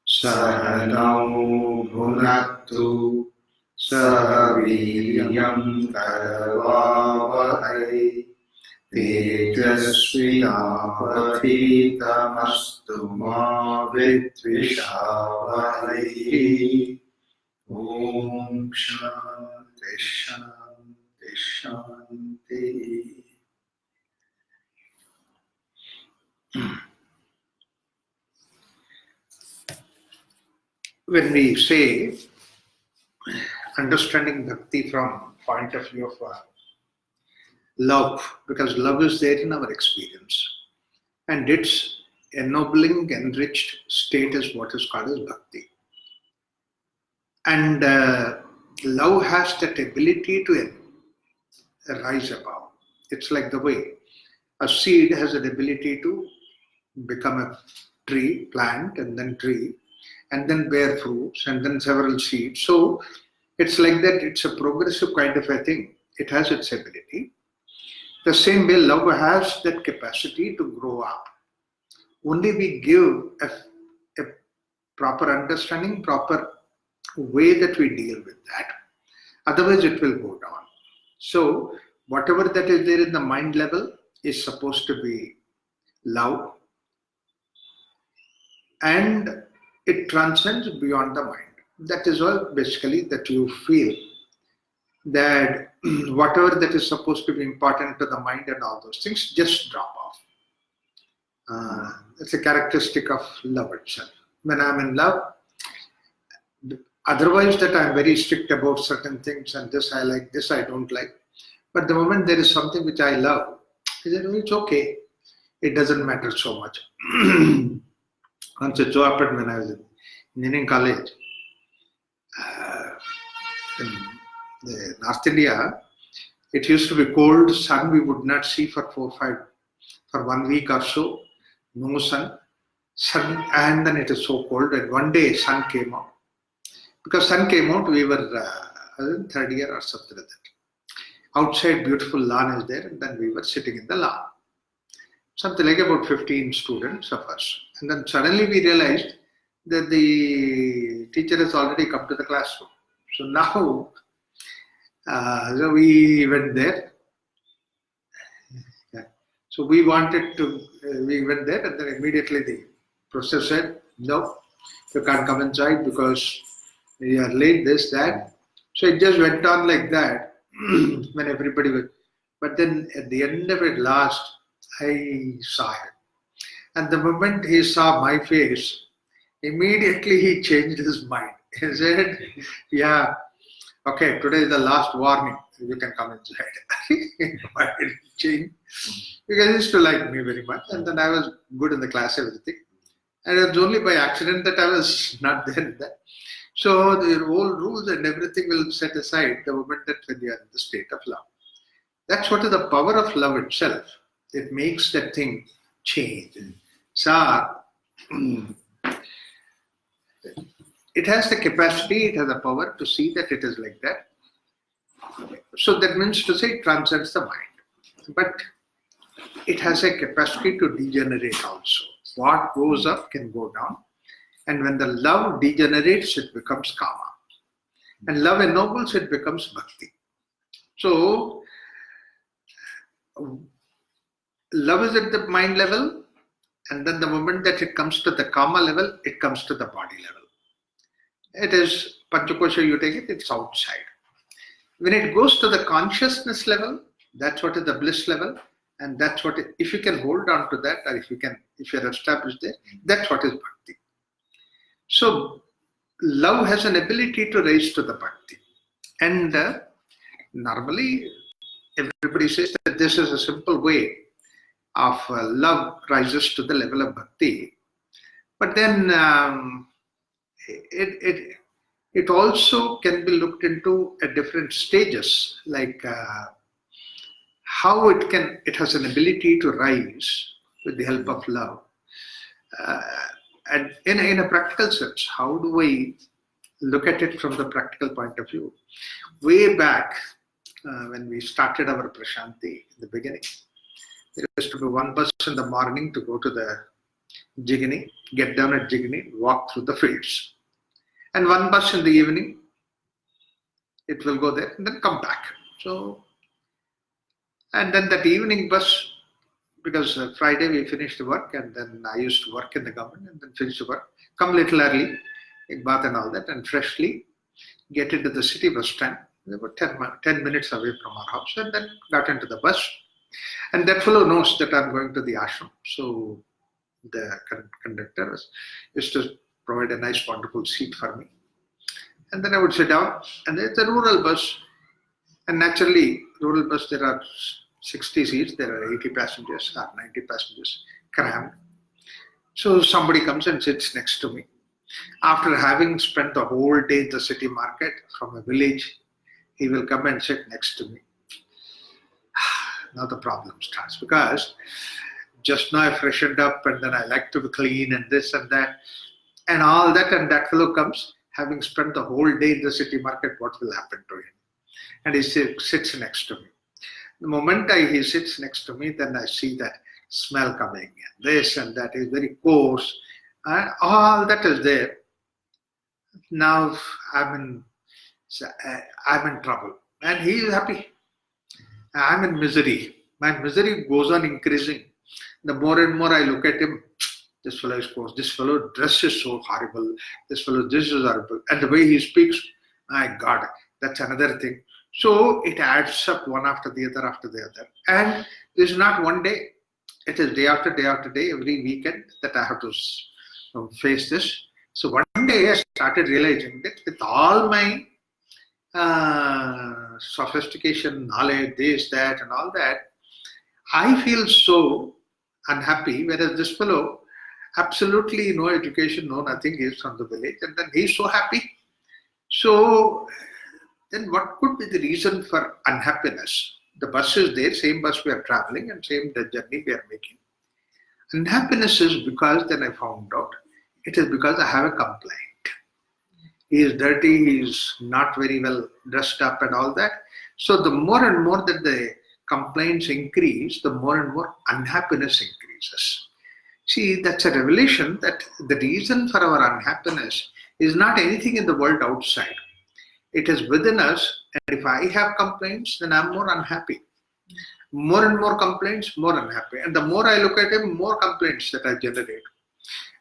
Sahanau bhunattu sahaviryam karavavahai tejasvinapatitamastu ma vidvishavahai. Om Shanti Shanti Shanti. When we say understanding bhakti from point of view of love, because love is there in our experience, and its ennobling, enriched state is what is called as bhakti. And love has that ability to rise above. It's like the way a seed has an ability to become a tree, plant, and then tree, and then bear fruits, and then several seeds. So it's like that, it's a progressive kind of a thing. It has its ability. The same way love has that capacity to grow up. Only we give a proper understanding, proper way that we deal with that. Otherwise it will go down. So whatever that is there in the mind level is supposed to be love, and it transcends beyond the mind. That is all basically that you feel that whatever that is supposed to be important to the mind and all those things just drop off. It's a characteristic of love itself. When I'm in love, otherwise that I'm very strict about certain things, and this I like, this I don't like. But the moment there is something which I love, it's okay. It doesn't matter so much. Once it so happened when I was in engineering college, in the North India, it used to be cold. Sun we would not see for 1 week or so. No sun, and then it is so cold. And one day sun came out. Because sun came out, we were in third year or something like that. Outside, beautiful lawn is there, and then we were sitting in the lawn. Something like about 15 students of us. And then suddenly we realized that the teacher has already come to the classroom. So now, so we went there. Yeah. So we wanted to, we went there, and then immediately the professor said, no, you can't come inside because we are late, this, that. So it just went on like that when everybody was. But then at the end of it, last, I saw him. And the moment he saw my face, immediately he changed his mind. He said, yeah, okay, today is the last warning. You can come inside. Why did he change? Because he used to like me very much. And then I was good in the class, everything. And it was only by accident that I was not there in that. So the whole rules and everything will set aside the moment that when you are in the state of love. That's what is the power of love itself. It makes that thing change. So it has the capacity, it has the power to see that it is like that. So that means to say it transcends the mind. But it has a capacity to degenerate also. What goes up can go down. And when the love degenerates, it becomes kama. And love ennobles, it becomes bhakti. So, love is at the mind level, and then the moment that it comes to the kama level, it comes to the body level. It is, Panchakosha, you take it, it's outside. When it goes to the consciousness level, that's what is the bliss level, and that's what, if you can hold on to that, or if you're established there, that's what is bhakti. So, love has an ability to raise to the bhakti. And normally, everybody says that this is a simple way of love rises to the level of bhakti. But then it also can be looked into at different stages, like how it has an ability to rise with the help of love. And in a practical sense, how do I look at it from the practical point of view? Way back when we started our Prashanti in the beginning, there used to be one bus in the morning to go to the Jigini, get down at Jigini, walk through the fields. And one bus in the evening, it will go there and then come back. So, and then that evening bus, because Friday we finished the work and then I used to work in the government and then finish the work, come little early, take bath and all that, and freshly get into the city bus stand. They were 10 minutes away from our house, and then got into the bus. And that fellow knows that I'm going to the ashram. So the conductor used to provide a nice, wonderful seat for me. And then I would sit down, and it's a rural bus. And naturally, rural bus, there are 60 seats, there are 80 passengers or 90 passengers crammed. So somebody comes and sits next to me. After having spent the whole day in the city market from a village, he will come and sit next to me. Now the problem starts, because just now I freshened up and then I like to be clean and this and that and all that, and that fellow comes having spent the whole day in the city market. What will happen to him? And he sits next to me. The moment he sits next to me, then I see that smell coming, and this and that is very coarse, and all that is there. Now I'm in trouble, and he is happy. I'm in misery. My misery goes on increasing. The more and more I look at him, this fellow is coarse, this fellow dress is so horrible, this fellow this is horrible, and the way he speaks, my God, that's another thing. So it adds up one after the other. And this is not one day. It is day after day after day, every weekend that I have to face this. So one day I started realizing that with all my sophistication, knowledge, this, that, and all that, I feel so unhappy, whereas this fellow, absolutely no education, no nothing, is from the village, and then he's so happy. So then what could be the reason for unhappiness? The bus is there, same bus we are traveling and same the journey we are making. Unhappiness is because, then I found out, it is because I have a complaint. He is dirty, he is not very well dressed up and all that. So the more and more that the complaints increase, the more and more unhappiness increases. See, that's a revelation that the reason for our unhappiness is not anything in the world outside. It is within us, and if I have complaints, then I'm more unhappy. More and more complaints, more unhappy. And the more I look at him, more complaints that I generate.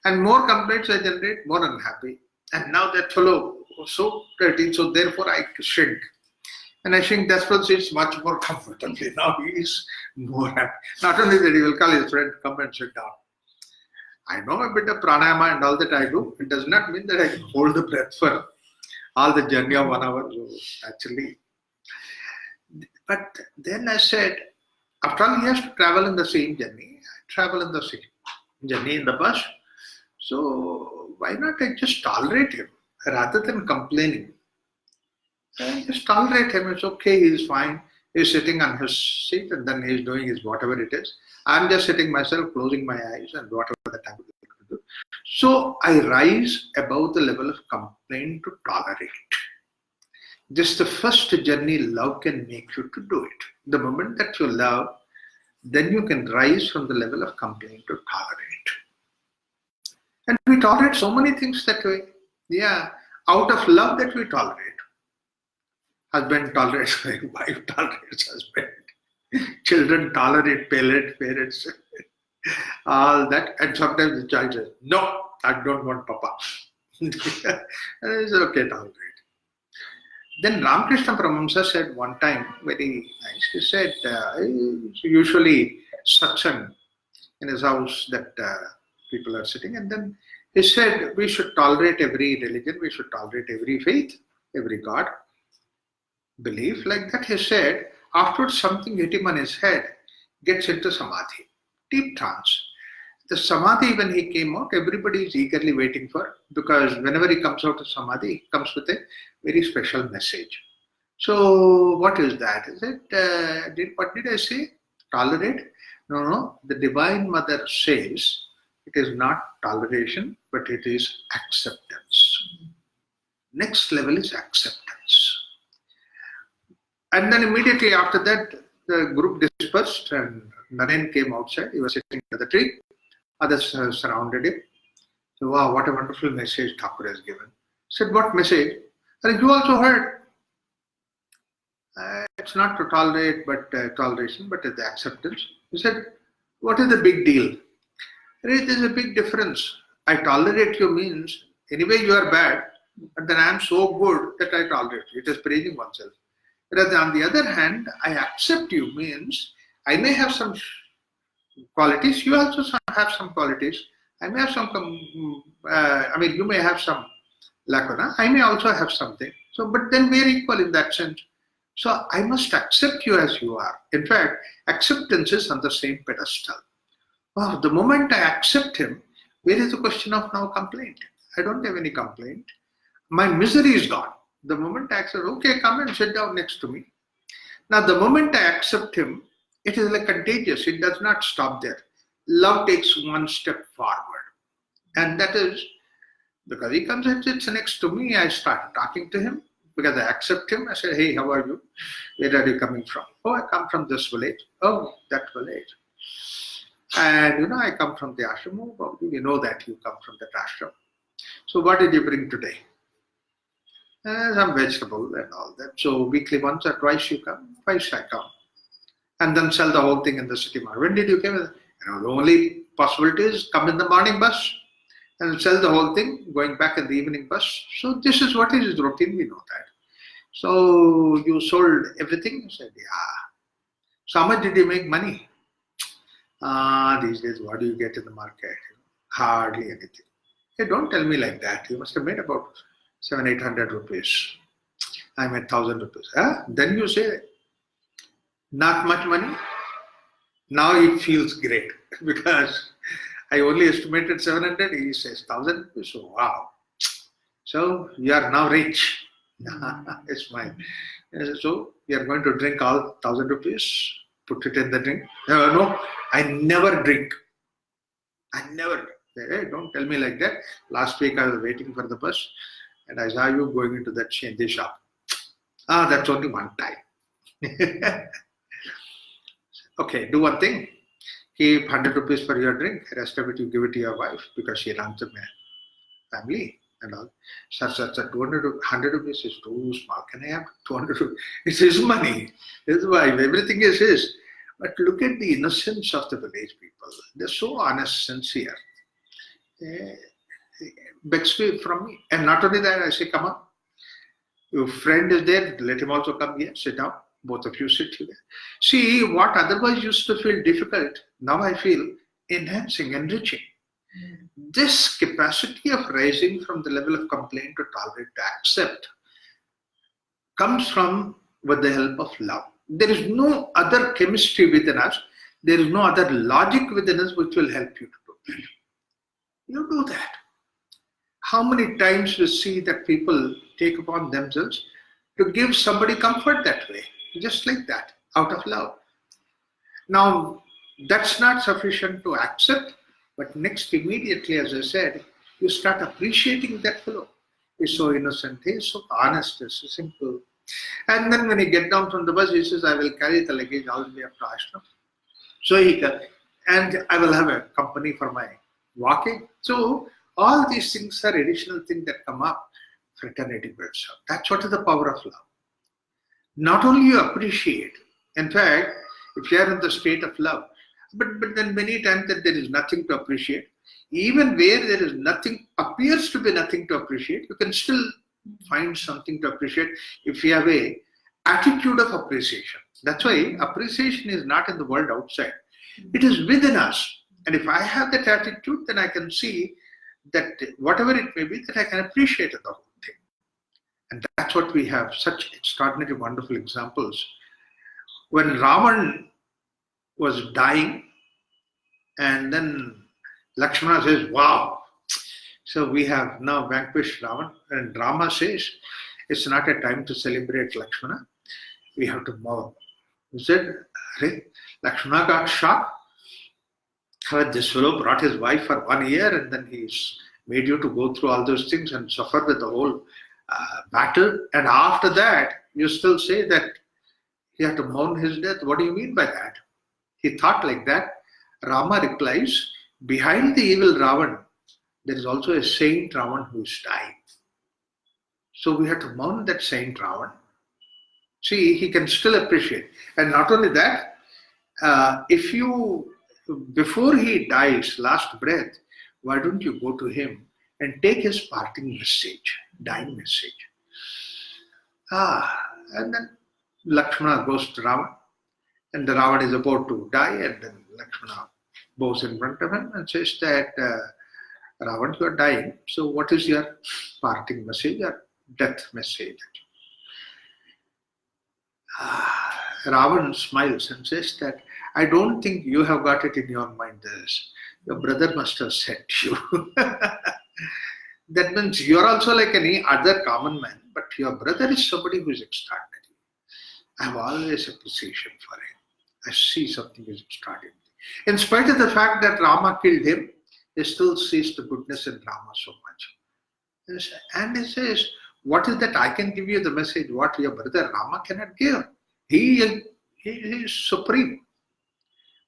And more complaints I generate, more unhappy. And now that fellow was so dirty, so therefore I shrink. And I think that's what sits much more comfortably. Now he is more happy. Not only that, he will call his friend, come and sit down. I know a bit of pranayama and all that I do. It does not mean that I can hold the breath for all the journey of 1 hour, actually. But then I said, after all, he has to travel in the same journey. I travel in the same journey in the bus. So why not I just tolerate him rather than complaining? I just tolerate him. It's okay. He's fine. He's sitting on his seat and then he's doing his whatever it is. I'm just sitting myself, closing my eyes and whatever that I would like to do. So I rise above the level of complaint to tolerate. Just the first journey love can make you to do it. The moment that you love, then you can rise from the level of complaint to tolerate. And we tolerate so many things that way. Yeah, out of love that we tolerate. Husband tolerates wife, wife tolerates husband. Children tolerate parents, all that. And sometimes the child says, no, I don't want papa. It's okay, tolerate. Then Ramakrishna Paramahamsa said one time, very nice, he said, usually satsang in his house that people are sitting, and then he said, we should tolerate every religion, we should tolerate every faith, every God, belief. Like that he said, afterwards something hit him on his head, gets into samadhi, deep trance. The samadhi, when he came out, everybody is eagerly waiting for, because whenever he comes out of samadhi, he comes with a very special message. So what is that? Is it, what did I say? Tolerate? No. The Divine Mother says it is not toleration, but it is acceptance. Next level is acceptance. And then immediately after that, the group dispersed and Naren came outside. He was sitting under the tree. Others surrounded him. So, wow, what a wonderful message Thakur has given. Said, what message? And you also heard. It's not to tolerate, but toleration, but the acceptance. He said, what is the big deal? There's a big difference. I tolerate you means, anyway you are bad, but then I am so good that I tolerate you. It is praising oneself. Whereas on the other hand, I accept you means, I may have some qualities, you also have some qualities. I may have some, you may have some lacuna, I may also have something. So, but then we are equal in that sense. So I must accept you as you are. In fact, acceptance is on the same pedestal. Wow, the moment I accept him, where is the question of now complaint? I don't have any complaint. My misery is gone. The moment I accept, okay, come and sit down next to me. Now, the moment I accept him, it is like contagious. It does not stop there. Love takes one step forward. And that is, because he comes and sits next to me, I start talking to him. Because I accept him, I say, hey, how are you? Where are you coming from? Oh, I come from this village. Oh, that village. And I come from the ashram. Oh, you know that you come from that ashram. So what did you bring today? Some vegetable and all that. So weekly once or twice you come, twice I come. And then sell the whole thing in the city market. When did you come? The only possibility is come in the morning bus and sell the whole thing, going back in the evening bus. So this is what is his routine, we know that. So you sold everything? I said, yeah. So how much did you make money? These days, what do you get in the market? Hardly anything. Hey, don't tell me like that. You must have made about 700-800 rupees. I made 1,000 rupees. Huh? Then you say, not much money? Now it feels great because I only estimated 700. He says 1,000 rupees. So wow. So you are now rich. It's mine. So you are going to drink all 1,000 rupees, put it in the drink. No, I never drink. I never. Hey, don't tell me like that. Last week I was waiting for the bus and I saw you going into that Shende shop. That's only one time. Okay, do one thing. Keep 100 rupees for your drink. The rest of it you give it to your wife because she runs the family and all. Sir, 200, 100 rupees is too small. Can I have 200 rupees? It's his money. His wife. Everything is his. But look at the innocence of the village people. They're so honest, sincere. Begs from me. And not only that, I say, come on. Your friend is there. Let him also come here. Sit down. Both of you sit here. See, what otherwise used to feel difficult, now I feel enhancing, enriching. This capacity of rising from the level of complaint to tolerate to accept comes from with the help of love. There is no other chemistry within us. There is no other logic within us which will help you to do that. You do that. How many times we see that people take upon themselves to give somebody comfort that way, just like that, out of love. Now, that's not sufficient to accept, but next immediately, as I said, you start appreciating that fellow. He's so innocent, he's so honest, he's so simple. And then when he gets down from the bus, he says, I will carry the luggage all the way up to ashram. So he can, and I will have a company for my walking. So all these things are additional things that come up. Fraternity builds up. That's what is the power of love. Not only you appreciate, in fact, if you are in the state of love, but then many times that there is nothing to appreciate, even where there is nothing, appears to be nothing to appreciate, you can still find something to appreciate if you have a attitude of appreciation. That's why appreciation is not in the world outside. It is within us. And if I have that attitude, then I can see that whatever it may be, that I can appreciate the whole thing. And that's what we have, such extraordinary, wonderful examples. When Ravan was dying, and then Lakshmana says, wow, so we have now vanquished Ravan. And Rama says, it's not a time to celebrate Lakshmana. We have to mourn. He said, Lakshmana got shocked. This fellow brought his wife for 1 year and then he's made you to go through all those things and suffer with the whole battle. And after that, you still say that he had to mourn his death. What do you mean by that? He thought like that. Rama replies, behind the evil Ravan, there is also a saint Ravan who is dying. So we have to mourn that saint Ravan. See, he can still appreciate. And not only that, if you, before he dies, last breath, why don't you go to him and take his parting message, dying message? And then Lakshmana goes to Ravan, and the Ravan is about to die, and then Lakshmana bows in front of him and says that, Ravan, you are dying, so what is your parting message or death message? Ravan smiles and says that, I don't think you have got it in your mind this. Your brother must have said to you. That means you are also like any other common man, but your brother is somebody who is extraordinary. I have always appreciation for him. I see something is extraordinary. In spite of the fact that Rama killed him, he still sees the goodness in Rama so much. And he says, what is that I can give you the message what your brother Rama cannot give? He is supreme.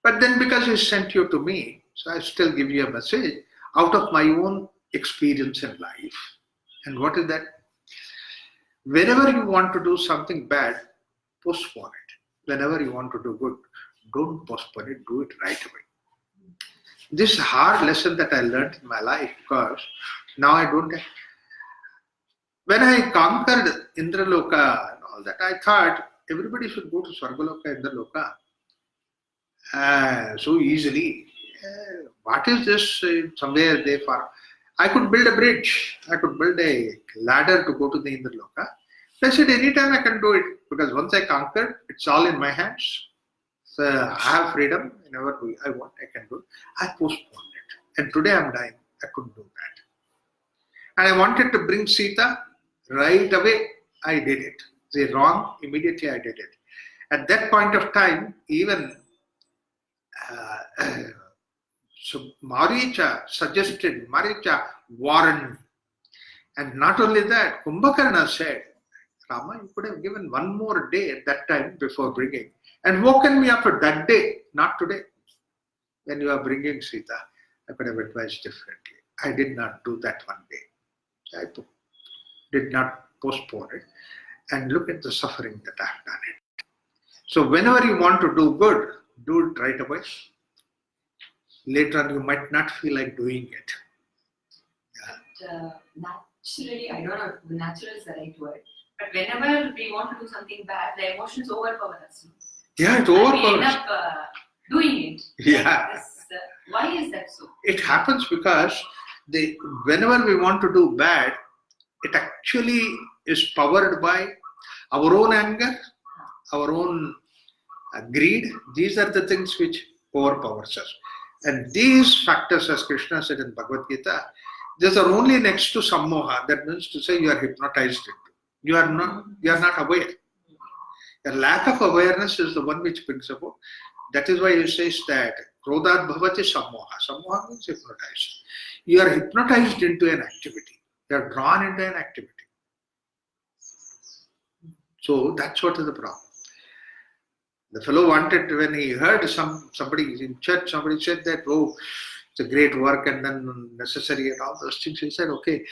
But then because he sent you to me, so I still give you a message out of my own experience in life. And what is that? Whenever you want to do something bad, postpone it. Whenever you want to do good, don't postpone it, do it right away. This is a hard lesson that I learned in my life, because now I don't have. When I conquered Indraloka and all that, I thought everybody should go to Swargaloka, Indraloka so easily. What is this somewhere there for? I could build a bridge. I could build a ladder to go to the Indraloka. I said, anytime I can do it, because once I conquered, it's all in my hands. So I have freedom. Whenever I want, I can do it. I postponed it. And today I'm dying. I couldn't do that. And I wanted to bring Sita. Right away, I did it. They wrong, immediately I did it. At that point of time, even so Maricha suggested, Maricha warned. And not only that, Kumbhakarna said, Rama, you could have given one more day at that time before bringing. And woken me up for that day, not today. When you are bringing Sita, I could have advised differently. I did not do that one day. I did not postpone it. And look at the suffering that I have done it. So whenever you want to do good, do it right away. Later on, you might not feel like doing it. Naturally, I don't know if natural is the right word, but whenever we want to do something bad, the emotions overpower us. Yeah, it overpowers. We end up doing it. Yeah. Like this, why is that so? It happens because whenever we want to do bad, it actually is powered by our own anger, our own greed. These are the things which overpowers us. And these factors, as Krishna said in Bhagavad Gita, these are only next to sammoha. That means to say you are hypnotized into. You are not aware. The lack of awareness is the one which brings about. That is why he says that krodhat bhavati sammoha. Sammoha means hypnotized. You are hypnotized into an activity. You are drawn into an activity. So that's what is the problem. The fellow wanted, when he heard somebody in church, somebody said that, oh, it's a great work and then necessary and all those things. He said, okay,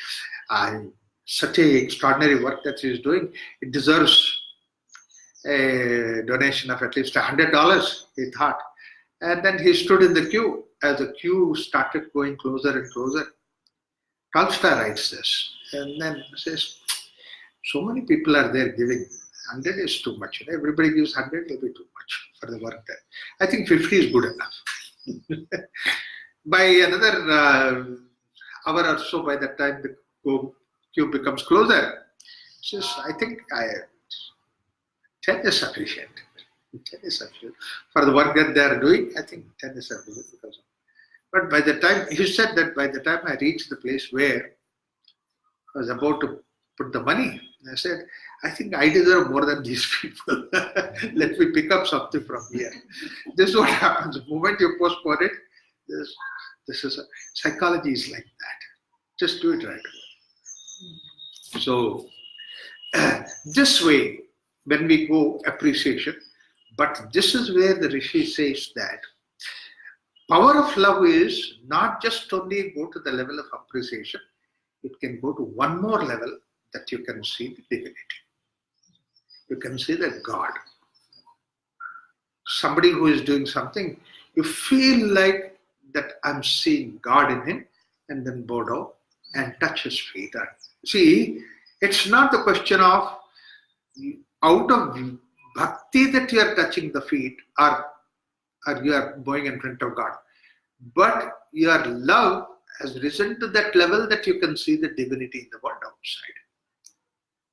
such a extraordinary work that he is doing, it deserves a donation of at least $100, he thought. And then he stood in the queue. As the queue started going closer and closer, Tolstoy writes this, and then says, so many people are there giving. 100 is too much. Everybody gives 100, it will be too much for the work there. I think 50 is good enough. By another hour or so, by the time the queue becomes closer, says, I think 10 is sufficient. 10 is sufficient. For the work that they are doing, I think 10 is sufficient. But by the time, he said that by the time I reached the place where I was about to put the money, I said, I think I deserve more than these people. Let me pick up something from here. This is what happens. The moment you postpone it, this is psychology is like that. Just do it right away. So, this way, when we go appreciation, but this is where the Rishi says that power of love is not just only go to the level of appreciation, it can go to one more level that you can see the divinity. You can see the God. Somebody who is doing something, you feel like that I'm seeing God in him, and then bow down and touch his feet. See, it's not the question of out of bhakti that you are touching the feet or you are going in front of God. But your love has risen to that level that you can see the divinity in the world outside.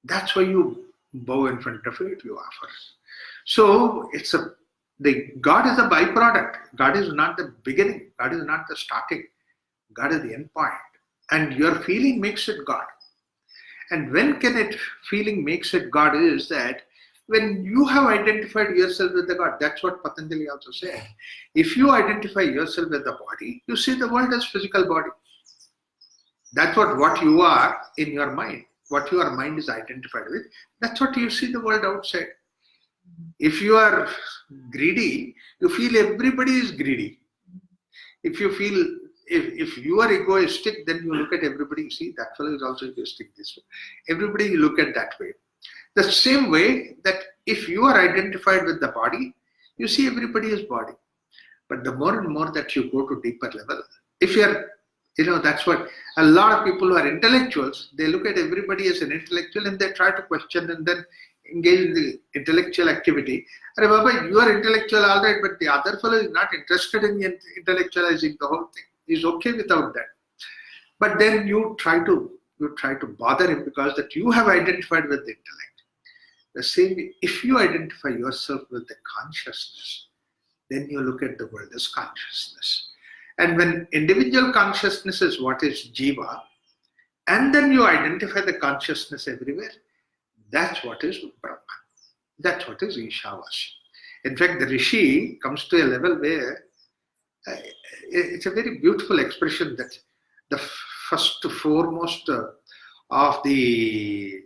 That's why you bow in front of it, you offer. So God is a byproduct. God is not the beginning. God is not the starting. God is the end point. And your feeling makes it God. And when can it feeling makes it God is that when you have identified yourself with the God. That's what Patanjali also said. If you identify yourself with the body, you see the world as physical body. That's what you are in your mind. What your mind is identified with, that's what you see the world outside. If you are greedy, you feel everybody is greedy. If you feel, if you are egoistic, then you look at everybody, see that fellow is also egoistic this way. Everybody you look at that way. The same way that if you are identified with the body, you see everybody is body. But the more and more that you go to deeper level, if you are, that's what a lot of people who are intellectuals, they look at everybody as an intellectual and they try to question and then engage in the intellectual activity. And Baba, you are intellectual, all right, but the other fellow is not interested in intellectualizing the whole thing. He's okay without that. But then you try to bother him because that you have identified with the intellect. The same way, if you identify yourself with the consciousness, then you look at the world as consciousness. And when individual consciousness is what is Jiva, and then you identify the consciousness everywhere, that's what is Brahman. That's what is Ishavasya. In fact, the Rishi comes to a level where it's a very beautiful expression that the first foremost of the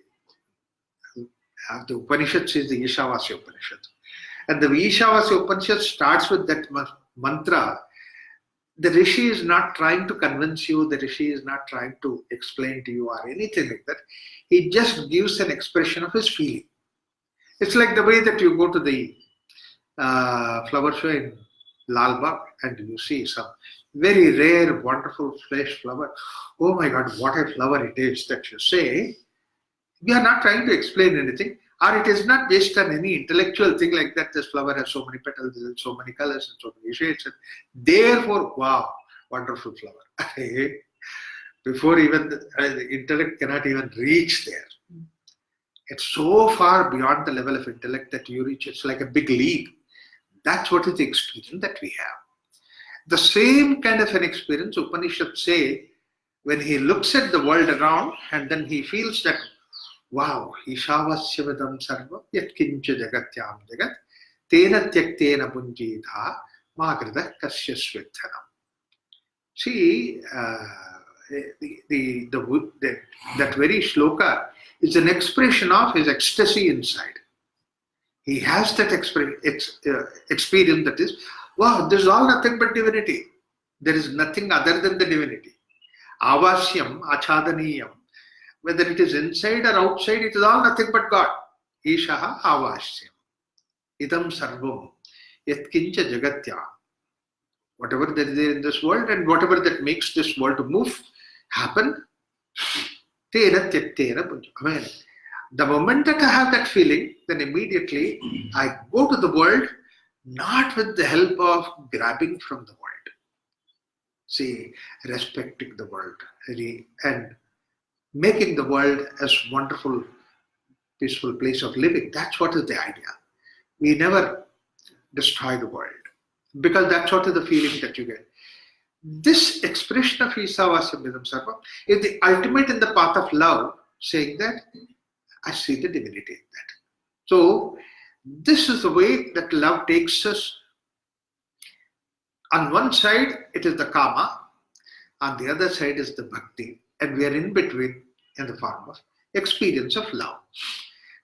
Upanishads is the Ishavasya Upanishad. And the Ishavasya Upanishad starts with that mantra. The Rishi is not trying to convince you, the Rishi is not trying to explain to you or anything like that. He just gives an expression of his feeling. It's like the way that you go to the flower show in Lal Bagh and you see some very rare, wonderful, fresh flower. Oh my God, what a flower it is that you say. We are not trying to explain anything, or it is not based on any intellectual thing like that. This flower has so many petals and so many colors and so many shades. And therefore, wow, wonderful flower. Before even the intellect cannot even reach there. It's so far beyond the level of intellect that you reach. It's like a big leap. That's what is the experience that we have. The same kind of an experience Upanishads say when he looks at the world around and then he feels that, wow, Ishavasya Vedam Sarva Yat Kincha Jagatyam Jagat Tena Tyaktena Punjitha Magrida Kasya Swithanam. See, that very shloka is an expression of his ecstasy inside. He has that experience that is, wow, this is all nothing but divinity. There is nothing other than the divinity. Avasyam, achadaniyam. Whether it is inside or outside, it is all nothing but God. Ishaha avasyam. Idam sarvam. Yatkincha jagatya. Whatever that is there in this world and whatever that makes this world to move, happen, tena tyaktena punja. I mean, the moment that I have that feeling, then immediately I go to the world, not with the help of grabbing from the world. See, respecting the world and making the world as wonderful, peaceful place of living. That's what is the idea. We never destroy the world because that's what is the feeling that you get. This expression of Ishavasya Vedam Sarva is the ultimate in the path of love, saying that I see the divinity in that. So this is the way that love takes us. On one side, it is the kama. On the other side is the bhakti. And we are in between in the form of experience of love.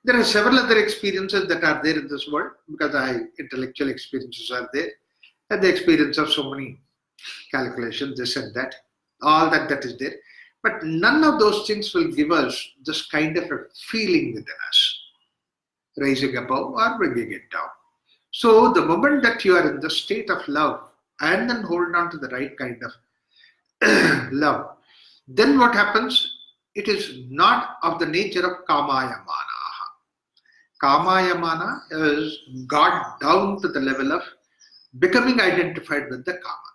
There are several other experiences that are there in this world because intellectual experiences are there. And the experience of so many calculation, this and that, all that is there. But none of those things will give us this kind of a feeling within us, rising above or bringing it down. So the moment that you are in the state of love and then hold on to the right kind of love, then what happens? It is not of the nature of kamayamana. Kamayamana is got down to the level of becoming identified with the kama.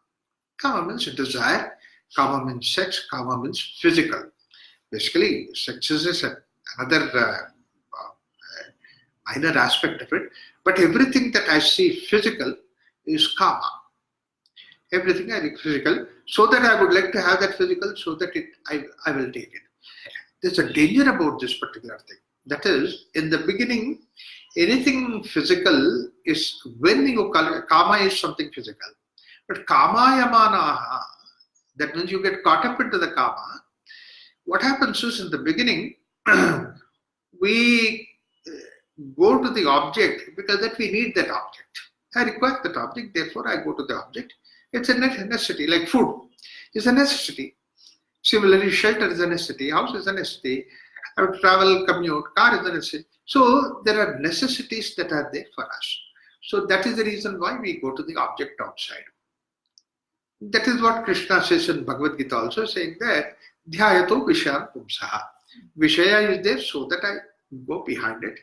Kama means desire, kama means sex, kama means physical. Basically, sex is another minor aspect of it, but everything that I see physical is kama. Everything I think physical, so that I would like to have that physical, so that I will take it. There's a danger about this particular thing. That is, in the beginning, anything physical is, when you call it, kama is something physical. But kamayamana, that means you get caught up into the kama. What happens is, in the beginning, we go to the object because that we need that object. I require that object, therefore I go to the object. It's a necessity, like food is a necessity. Similarly, shelter is a necessity, house is a necessity, travel, commute, car is a necessity. So there are necessities that are there for us. So that is the reason why we go to the object outside. That is what Krishna says in Bhagavad Gita also, saying that dhyayato vishayam pumsaha. Vishaya is there so that I go behind it,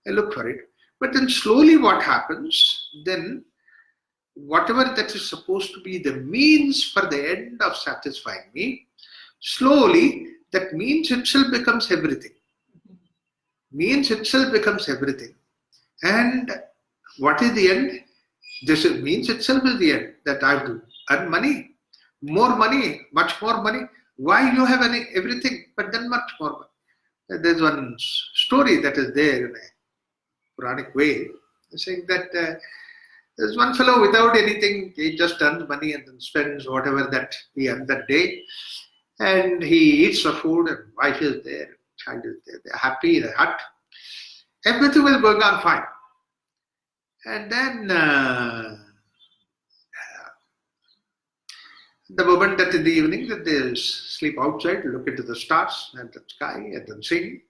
I look for it. But then slowly what happens, then whatever that is supposed to be the means for the end of satisfying me, slowly that means itself becomes everything. Means itself becomes everything. And what is the end? This means itself is the end, that I have to earn money, more money, much more money. Why you have everything, but then much more money? There's one story that is there in a Puranic way, saying that there's one fellow without anything, he just earns money and then spends whatever that he earned that day. And he eats the food, and wife is there, child is there, they're happy, they're hot. Everything will go on fine. And then the moment that in the evening that they sleep outside, look into the stars and the sky and then sing,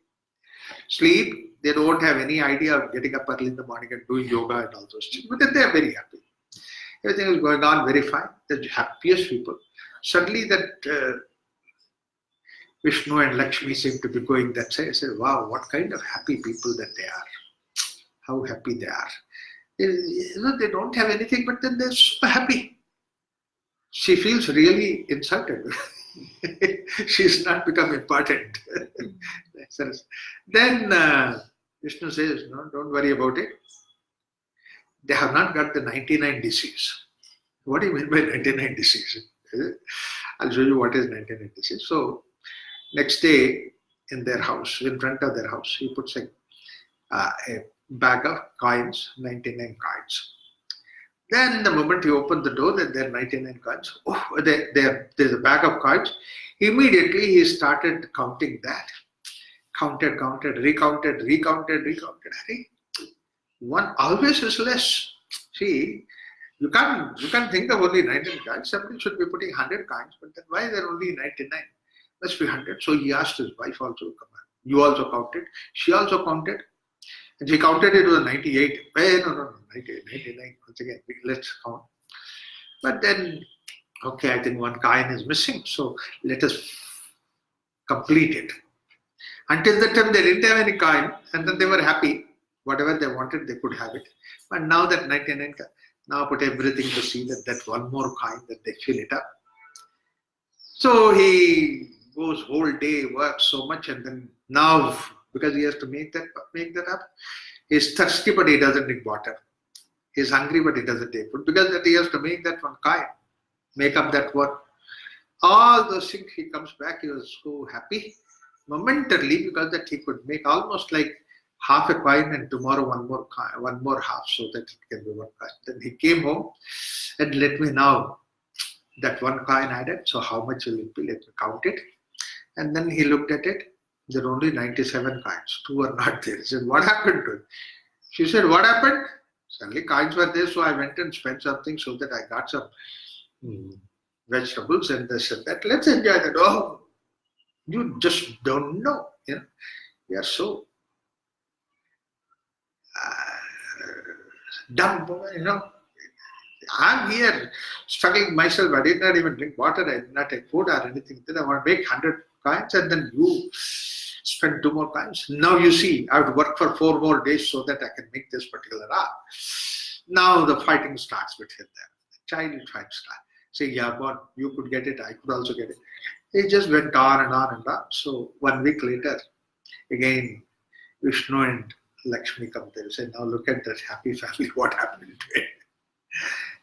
sleep, they don't have any idea of getting up early in the morning and doing yoga and all those things. But then they are very happy. Everything is going on very fine. They're the happiest people. Suddenly that Vishnu and Lakshmi seem to be going that side. I said, wow, what kind of happy people that they are. How happy they are. They don't have anything, but then they're super happy. She feels really insulted. She's not become important. Then Vishnu says, no, don't worry about it. They have not got the 99 disease. What do you mean by 99 disease? I'll show you what is 99 disease. So, next day in their house, in front of their house, he puts a bag of coins, 99 coins. Then the moment he opened the door, there are 99 coins. Oh, there's a bag of coins. Immediately he started counting that. Counted, recounted. One always is less. See, you can't think of only 99 coins. Somebody should be putting 100 coins, but then why there are only 99? Must be 100. So he asked his wife also to come. You also counted. She also counted. And she counted it was 98. No, 98, 99. Once again, let's count. But then, okay, I think one coin is missing. So let us complete it. Until that time, they didn't have any coin. And then they were happy. Whatever they wanted, they could have it. But now that 99, now put everything to see that one more coin, that they fill it up. So he goes whole day, works so much, and then now, because he has to make that up, he's thirsty but he doesn't drink water. He's hungry but he doesn't take food, because that he has to make that one coin, make up that one. All those things, he comes back, he was so happy momentarily, because that he could make almost like half a coin, and tomorrow one more half, so that it can be one coin. Then he came home and let me now, that one coin added, so how much will it be? Let me count it. And then he looked at it. There are only 97 coins. 2 are not there. He said, what happened to it? She said, what happened? Suddenly coins were there, so I went and spent something so that I got some vegetables and this and that. Let's enjoy that. Oh, you just don't know. You are so dumb, I'm here struggling myself. I did not even drink water. I did not take food or anything. Then I want to make 100 coins and then you spend 2 more coins. Now you see, I have to work for 4 more days so that I can make this particular art. Now the fighting starts between them. The child fight starts. Say, yeah, but you could get it. I could also get it. It just went on and on and on. So 1 week later, again, Vishnu and Lakshmi come there and say, now look at that happy family. What happened to it?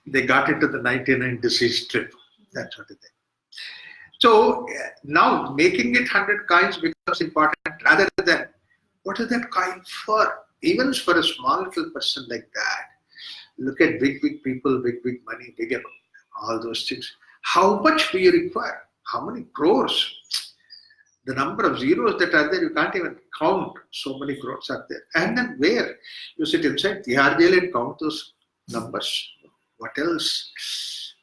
They got into the 99 disease trip. That's what it is. So now making it 100 coins becomes important rather than what is that coin for? Even for a small little person like that. Look at big people, big money, big all those things. How much do you require? How many crores? The number of zeros that are there, you can't even count. So many crores are there. And then where? You sit inside the jail and count those numbers. What else?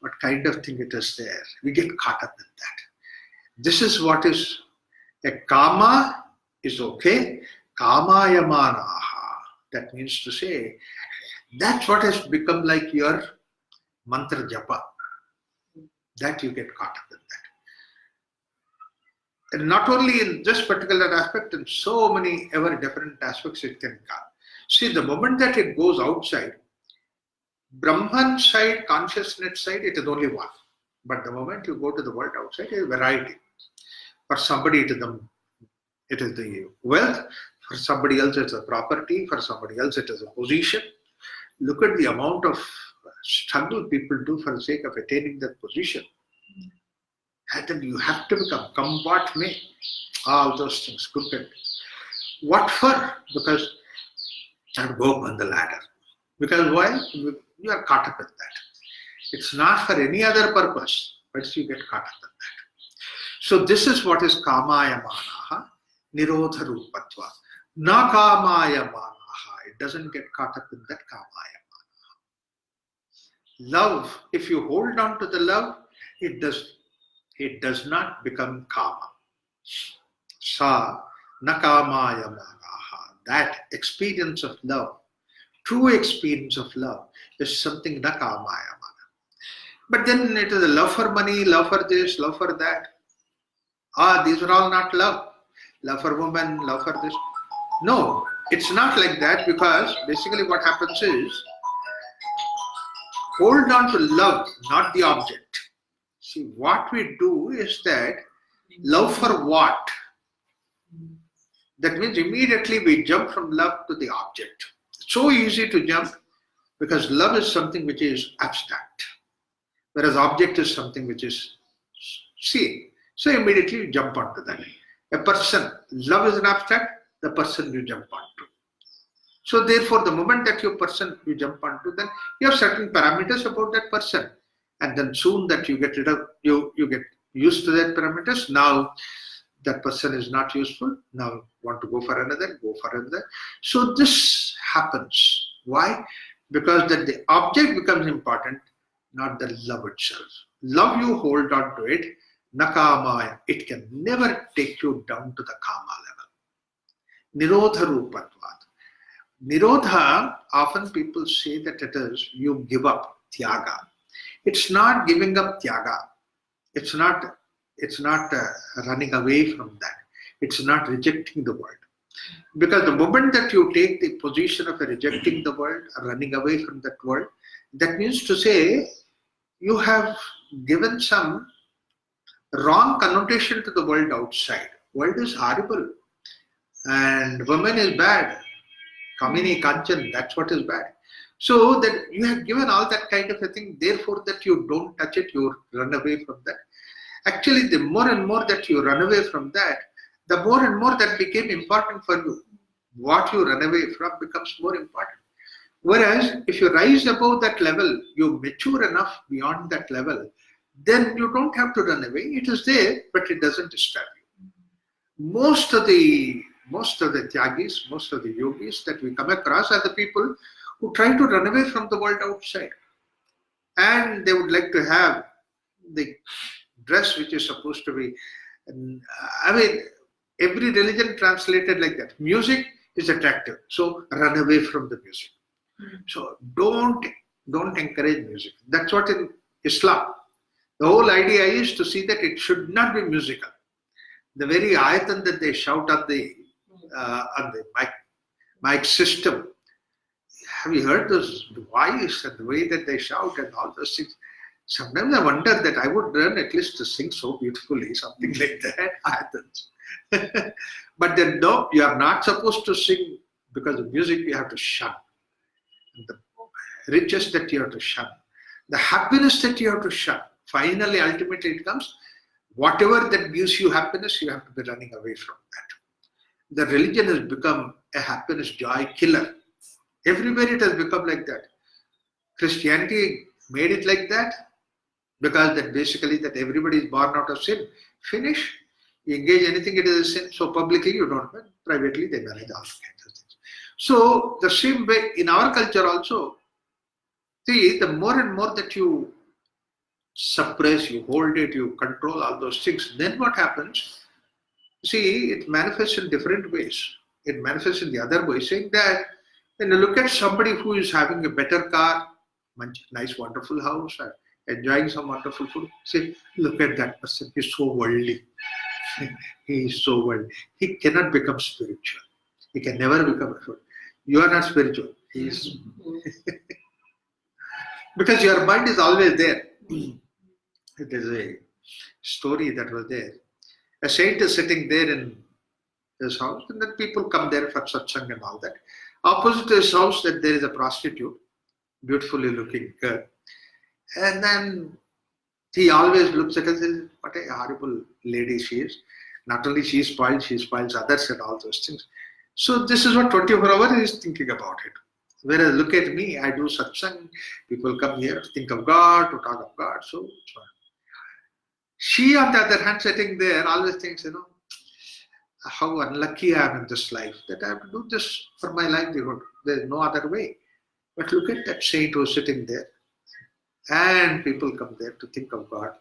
What kind of thing it is there? We get caught up in that. This is what is a kama is okay. Kamaya manaha. That means to say, that's what has become like your mantra japa. That you get caught up in that. And not only in this particular aspect, in so many ever different aspects it can come. See, the moment that it goes outside, Brahman side, consciousness side, it is only one. But the moment you go to the world outside, it is variety. For somebody, it is the wealth. For somebody else, it's a property. For somebody else, it is a position. Look at the amount of struggle people do for the sake of attaining that position. And then you have to become, come what may, all those things. Look at what for? Because I have to go up on the ladder. Because why? You are caught up in that. It's not for any other purpose, but you get caught up in that. So this is what is kamaya manaha, nirodha rupatva. Na kamaya manaha. It doesn't get caught up in that kamaya manaha. Love, if you hold on to the love, it does not become kama. Sa na kamaya manaha. That experience of love, true experience of love, is something na kamaya mana. But then it is a love for money, love for this, love for that. These are all not love. Love for women, love for this. No, it's not like that, because basically what happens is, hold on to love, not the object. See, what we do is that, love for what? That means immediately we jump from love to the object. It's so easy to jump, because love is something which is abstract, whereas object is something which is seen. So immediately you jump onto that. A person, love is an abstract, the person you jump onto. So therefore, the moment that you jump onto, then you have certain parameters about that person. And then soon that you get rid of, you get used to that parameters. Now that person is not useful. Now want to go for another, So this happens. Why? Because that the object becomes important, not the love itself. Love, you hold on to it, nakamaya. It can never take you down to the kama level. Nirodha rupatvat. Nirodha, often people say that it is you give up, tyaga. It's not giving up tyaga. It's not running away from that. It's not rejecting the world. Because the moment that you take the position of rejecting the world, running away from that world, that means to say you have given some wrong connotation to the world outside. World is horrible and woman is bad. Kamini, Kanchan, that's what is bad. So that you have given all that kind of a thing, therefore that you don't touch it, you run away from that. Actually, the more and more that you run away from that, the more and more that became important for you. What you run away from becomes more important. Whereas, if you rise above that level, you mature enough beyond that level, then you don't have to run away. It is there, but it doesn't disturb you. Most of the tyagis, most of the yogis that we come across are the people who try to run away from the world outside. And they would like to have the dress which is supposed to be, I mean, every religion translated like that. Music is attractive, so run away from the music. So don't encourage music. That's what in Islam. The whole idea is to see that it should not be musical. The very ayatan that they shout on the mic system. Have you heard those voice and the way that they shout and all those things? Sometimes I wonder that I would learn at least to sing so beautifully, something like that. Ayatans. But then no, you are not supposed to sing because of music. You have to shun. The riches that you have to shun. The happiness that you have to shun. Finally, ultimately it comes, whatever that gives you happiness, you have to be running away from that. The religion has become a happiness joy killer. Everywhere it has become like that. Christianity made it like that because that basically that everybody is born out of sin. Finish. You engage anything, it is a sin. So publicly you don't, but privately they manage all kinds of things. So the same way in our culture also, see, the more and more that you suppress, you hold it, you control all those things, then what happens? See, it manifests in different ways. It manifests in the other way, saying that when you look at somebody who is having a better car, nice, wonderful house, enjoying some wonderful food, say, look at that person, he's so worldly. He is so worldly. He cannot become spiritual. He can never become spiritual. You are not spiritual. He is. Because your mind is always there. There is a story that was there. A saint is sitting there in his house, and then people come there for satsang and all that. Opposite to his house, that there is a prostitute, beautifully looking girl. And then he always looks at her and says, what a horrible lady she is. Not only she spoils others and all those things. So this is what 24 hours he is thinking about it. Whereas look at me, I do satsang, people come here to think of God, to talk of God, so she on the other hand sitting there always thinks, how unlucky I am in this life, that I have to do this for my livelihood. There is no other way. But look at that saint who is sitting there. And people come there to think of God.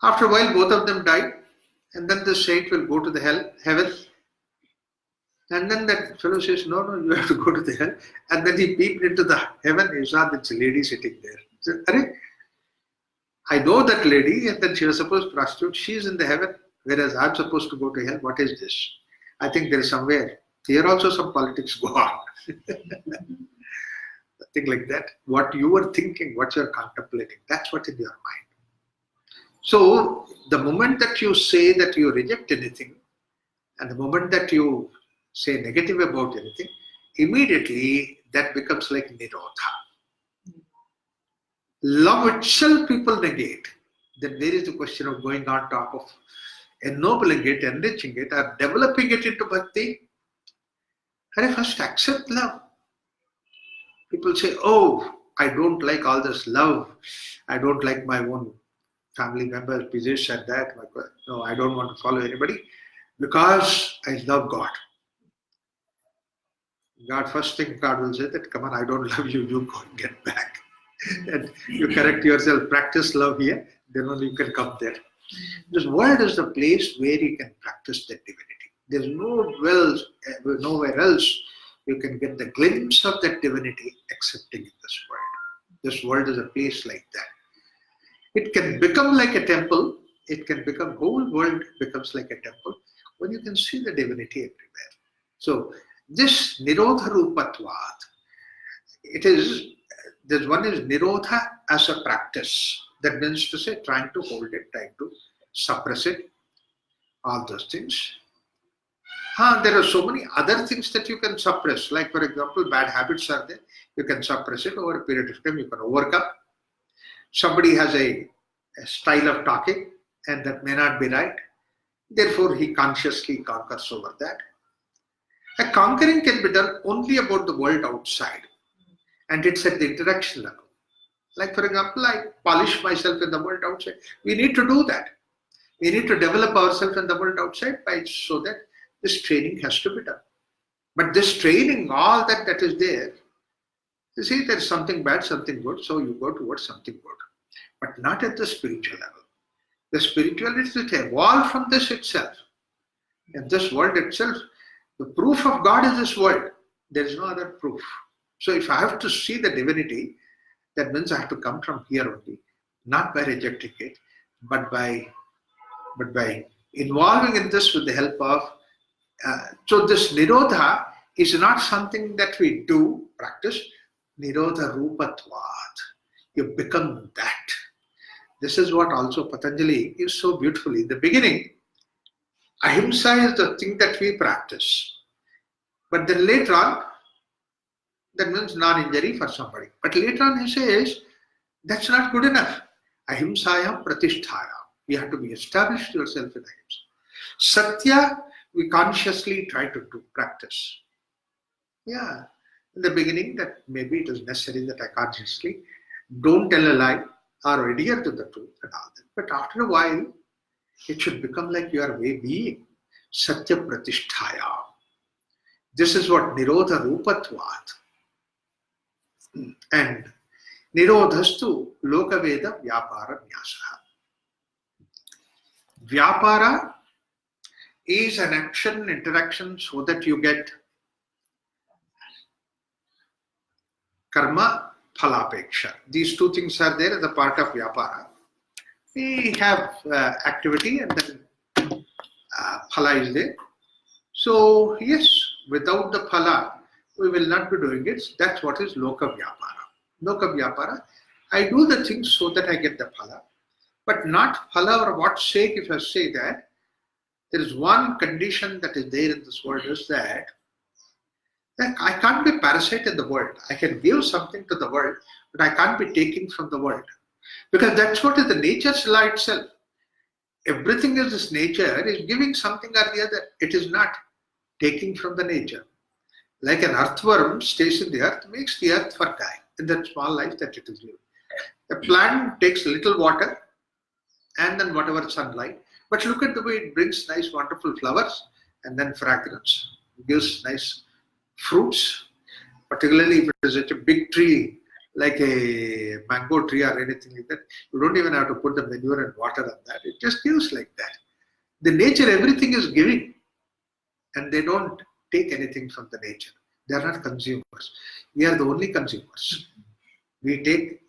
After a while, both of them die. And then the saint will go to the heaven. And then that fellow says, no, you have to go to the hell. And then he peeped into the heaven. He saw that lady sitting there. He said, Arey, I know that lady, and then she was supposed to prostitute. She is in the heaven, whereas I'm supposed to go to hell. What is this? I think there is somewhere. Here also some politics go on. Nothing like that. What you were thinking, what you are contemplating, that's what in your mind. So the moment that you say that you reject anything, and the moment that you say negative about anything, immediately that becomes like nirodha. Love itself people negate. Then there is the question of going on top of ennobling it, enriching it, or developing it into bhakti. And first accept love. People say, oh, I don't like all this love. I don't like my own family members, this and that. No, I don't want to follow anybody because I love God. God, first thing God will say that, come on, I don't love you, you go and get back. And you correct yourself, practice love here, then only you can come there. This world is the place where you can practice that divinity. There's nowhere else you can get the glimpse of that divinity excepting in this world. This world is a place like that. It can become like a temple. It can become, whole world becomes like a temple when you can see the divinity everywhere. So this nirodha rupatvat, there's one is nirodha as a practice. That means to say trying to hold it, trying to suppress it, all those things. There are so many other things that you can suppress. Like for example, bad habits are there. You can suppress it over a period of time. You can overcome. Somebody has a style of talking and that may not be right. Therefore, he consciously conquers over that. A conquering can be done only about the world outside. And it's at the interaction level. Like for example, I polish myself in the world outside. We need to do that. We need to develop ourselves in the world outside so that this training has to be done. But this training, all that is there, you see there's something bad, something good, so you go towards something good. but not at the spiritual level. The spiritual is to evolve from this itself. In this world itself, the proof of God is this world. There is no other proof. So if I have to see the divinity, that means I have to come from here only, not by rejecting it, but by involving in this with the help of. So this Nirodha is not something that we do, practice. Nirodha Rupatvat. You become that. This is what also Patanjali is so beautifully. In the beginning, ahimsa is the thing that we practice. But then later on, that means non-injury for somebody. But later on he says, that's not good enough. Ahimsayam pratisthayam. You have to be established yourself in ahimsa. Satya, we consciously try to do, practice. Yeah. In the beginning, that maybe it is necessary that I consciously don't tell a lie or adhere to the truth and all that. But after a while, it should become like your way being. Satya pratisthaya. This is what Nirodha Rupatvat. And Nirodhastu Lokaveda Vyapara Nyasa. Vyapara is an action, interaction so that you get karma, phalapeksha. These two things are there as a part of vyapara. We have activity and then phala is there. So yes, without the phala, we will not be doing it. That's what is loka vyapara. Loka vyapara, I do the things so that I get the phala, but not phala or what sake. If I say that, there is one condition that is there in this world is that I can't be parasite in the world. I can give something to the world, but I can't be taking from the world. Because that's what is the nature's law itself. Everything is this nature is giving something or the other. It is not taking from the nature. Like an earthworm stays in the earth, makes the earth fertile in that small life that it is living. A plant takes little water and then whatever sunlight. But look at the way it brings nice, wonderful flowers and then fragrance. It gives nice fruits, particularly if it is such a big tree like a mango tree or anything like that. You don't even have to put the manure and water on that. It just gives like that. The nature, everything is giving, and they don't take anything from the nature. They are not consumers. We are the only consumers. We take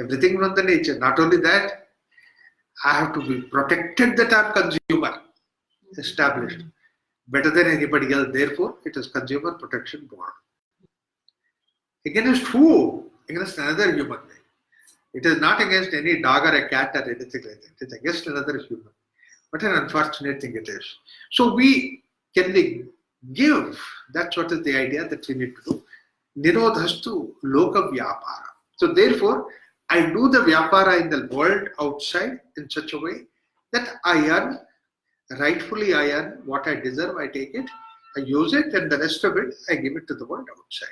everything from the nature. Not only that, I have to be protected that I am consumer, established. Better than anybody else. Therefore, it is Consumer Protection Board. Against who? Against another human being. It is not against any dog or a cat or anything like that. It is against another human. What an unfortunate thing it is. So we can give. That's what is the idea that we need to do. Nirodhastu loka vyapara. So therefore, I do the vyapara in the world outside in such a way that I earn, rightfully I earn what I deserve, I take it, I use it, and the rest of it, I give it to the world outside.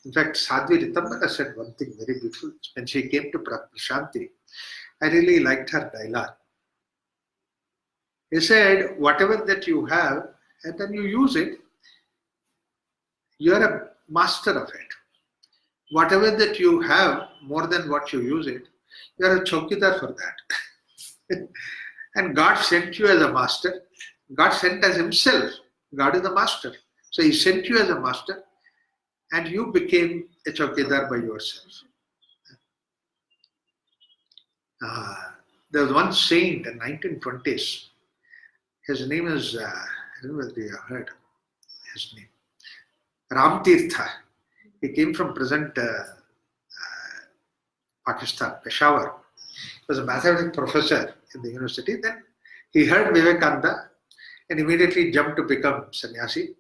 In fact, Sadhvi Ritambara said one thing very beautiful. When she came to Prashanti, I really liked her dialogue. He said, whatever that you have, and then you use it, you are a master of it. Whatever that you have, more than what you use it, you are a chowkidar for that. And God sent you as a master. God sent as himself. God is the master. So he sent you as a master and you became a chowkidar by yourself. There was one saint in the 1920s. His name is, I don't know whether you have heard his name, Ram Tirtha. He came from present Pakistan, Peshawar. He was a mathematics professor in the university. Then he heard Vivekananda and immediately jumped to become sannyasi.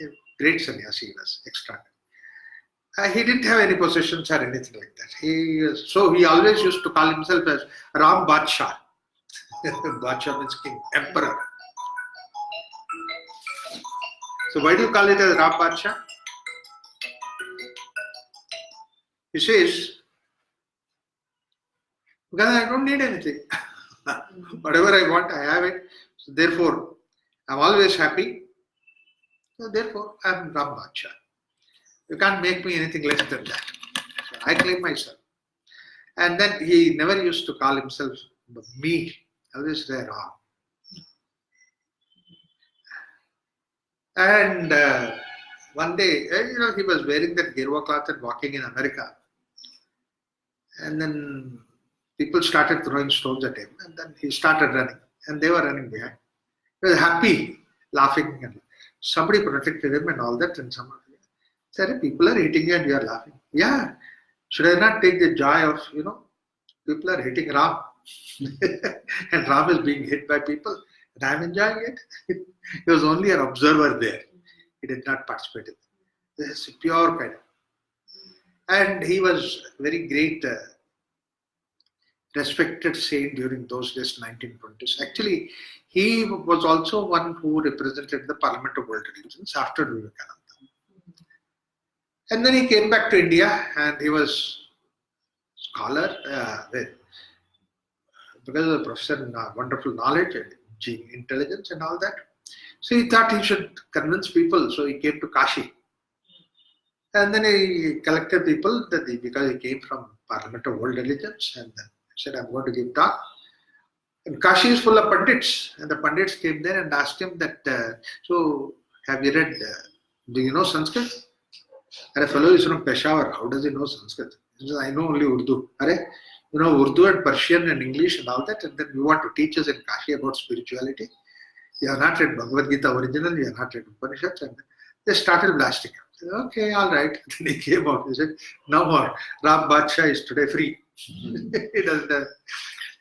A great sannyasi he was, extraordinary. He didn't have any possessions or anything like that. So he always used to call himself as Ram Badshah. Badshah means king, emperor. So why do you call it as Ram Badshah? He says, because I don't need anything. Whatever I want, I have it. So therefore, I'm always happy. So therefore, I'm Ram Badshah. You can't make me anything less than that. So I claim myself. And then he never used to call himself me, always there on. And one day, he was wearing that Girwa cloth and walking in America. And then people started throwing stones at him. And then he started running. And they were running behind. He was happy, laughing. And somebody protected him and all that. And somebody said, people are hitting you and you are laughing. Yeah. Should I not take the joy of, people are hitting Ram. And Ram is being hit by people. And I'm enjoying it. He was only an observer there. He did not participate in it. This is pure kind of. And he was very great, respected saint during those days, 1920s. Actually, he was also one who represented the Parliament of World Religions after Vivekananda. And then he came back to India and he was scholar because of the professor and wonderful knowledge and intelligence and all that. So he thought he should convince people. So he came to Kashi. And then he collected people because he came from Parliament of World Religions. And then he said, I'm going to give talk. And Kashi is full of pandits. And the pandits came there and asked him that, so have you read, do you know Sanskrit? And a fellow is from Peshawar. How does he know Sanskrit? He says, I know only Urdu. Urdu and Persian and English and all that. And then you want to teach us in Kashi about spirituality. You have not read Bhagavad Gita original. You have not read Upanishads. And they started blasting him. I said, okay, all right. Then he came out. He said, no more. Ram Badsha is today free. He doesn't have,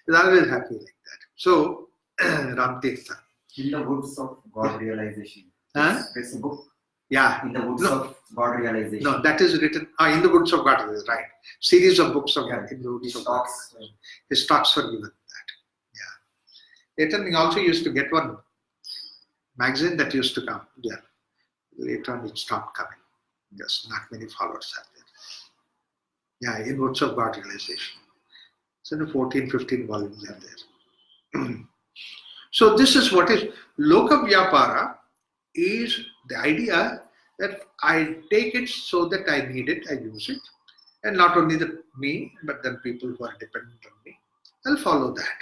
he's always happy like that. So, Ram Tirtha. In the Woods of God Realization. There's a book. Yeah. In the Woods of God Realization. No, that is written in the Woods of God. Right. Series of books of God. In the Woods of God. His talks were given that. Yeah. Later, he also used to get one magazine that used to come. Yeah. Later on, it stopped coming. Just not many followers are there. Yeah, in Woods of God Realization. So the 14, 15 volumes are there. So this is what is Loka Vyapara is the idea that I take it so that I need it, I use it. And not only me, but then people who are dependent on me. I'll follow that.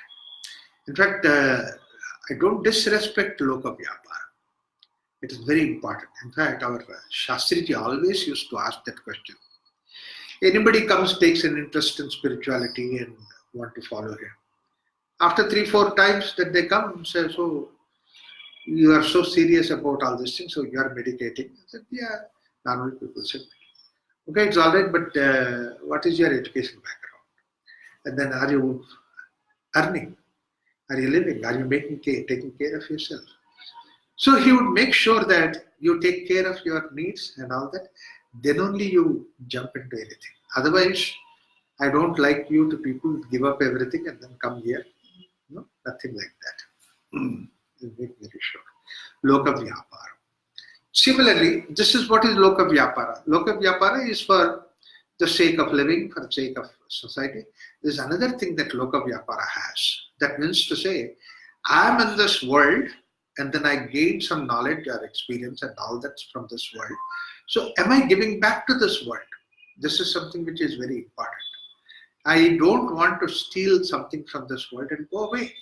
In fact, I don't disrespect Loka Vyapara. It is very important. In fact, our Shastriji always used to ask that question. Anybody comes, takes an interest in spirituality and want to follow him. After 3-4 times that they come, say, so you are so serious about all these things, so you are meditating. I said, yeah, normally people say, okay, it's all right, but what is your education background? And then are you earning? Are you living? Are you taking care of yourself? So he would make sure that you take care of your needs and all that. Then only you jump into anything. Otherwise, I don't like you to people give up everything and then come here. No, nothing like that. Make very sure. Loka Vyapara. Similarly, this is what is Loka Vyapara. Loka Vyapara is for the sake of living, for the sake of society. There's another thing that Loka Vyapara has. That means to say, I am in this world and then I gain some knowledge or experience and all that's from this world. So am I giving back to this world? This is something which is very important. I don't want to steal something from this world and go away.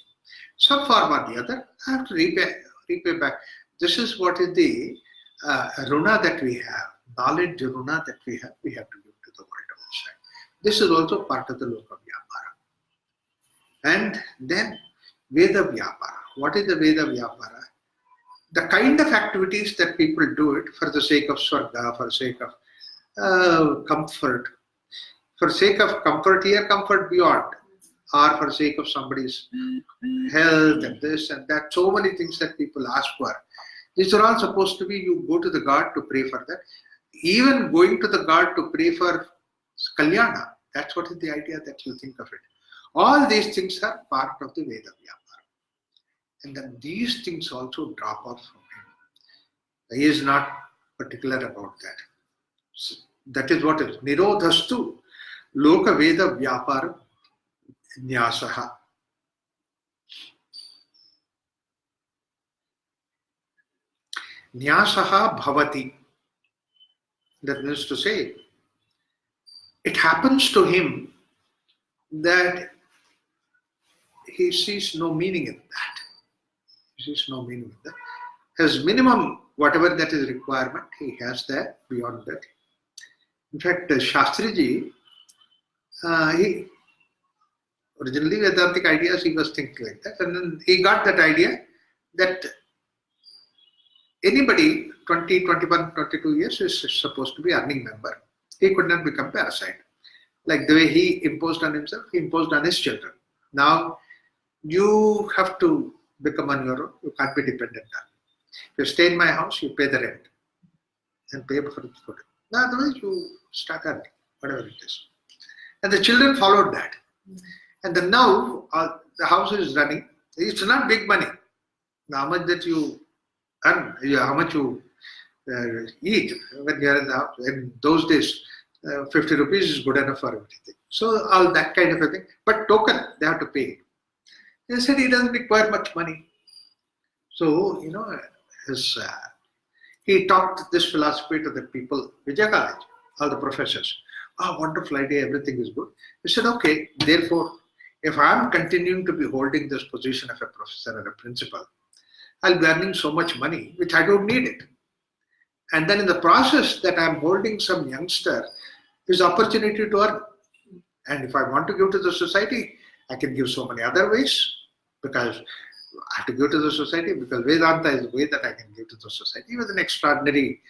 Some form or the other, I have to repay back. This is what is the runa that we have, knowledge runa that we have to give to the world outside. This is also part of the Loka Vyapara. And then Veda Vyapara. What is the Veda Vyapara? The kind of activities that people do it for the sake of Swarga, for the sake of comfort, for the sake of comfort here, comfort beyond, or for the sake of somebody's health and this and that, so many things that people ask for. These are all supposed to be, you go to the God to pray for that. Even going to the God to pray for Kalyana, that's what is the idea that you think of it. All these things are part of the Veda Vyapara. And then these things also drop off from him. He is not particular about that. So that is what is Nirodhastu Loka Veda Vyapara Nyasaha. Nyasaha Bhavati. That means to say, it happens to him that he sees no meaning in that. He sees no meaning in that. His minimum, whatever that is requirement, he has that. Beyond that, in fact, Shastriji, he originally Vedantic ideas, he was thinking like that, and then he got that idea that anybody 20, 21, 22 years is supposed to be earning member. He could not become parasite. Like the way he imposed on himself, he imposed on his children. Now, you have to become on your own. You can't be dependent on me. If you stay in my house, you pay the rent and pay for the food. Now, otherwise, you start earning, whatever it is. And the children followed that. And then now, the house is running. It's not big money. How much that you earn, how much you eat when you are in the house. In those days, 50 rupees is good enough for everything. So all that kind of a thing. But token, they have to pay. He said he doesn't require much money. So, he taught this philosophy to the people, Vijay College, all the professors. Wonderful idea, everything is good. He said, okay, therefore, if I'm continuing to be holding this position of a professor or a principal, I'll be earning so much money, which I don't need it. And then in the process that I'm holding some youngster, his opportunity to earn. And if I want to give to the society, I can give so many other ways, because I have to give to the society, because Vedanta is the way that I can give to the society. He was an extraordinary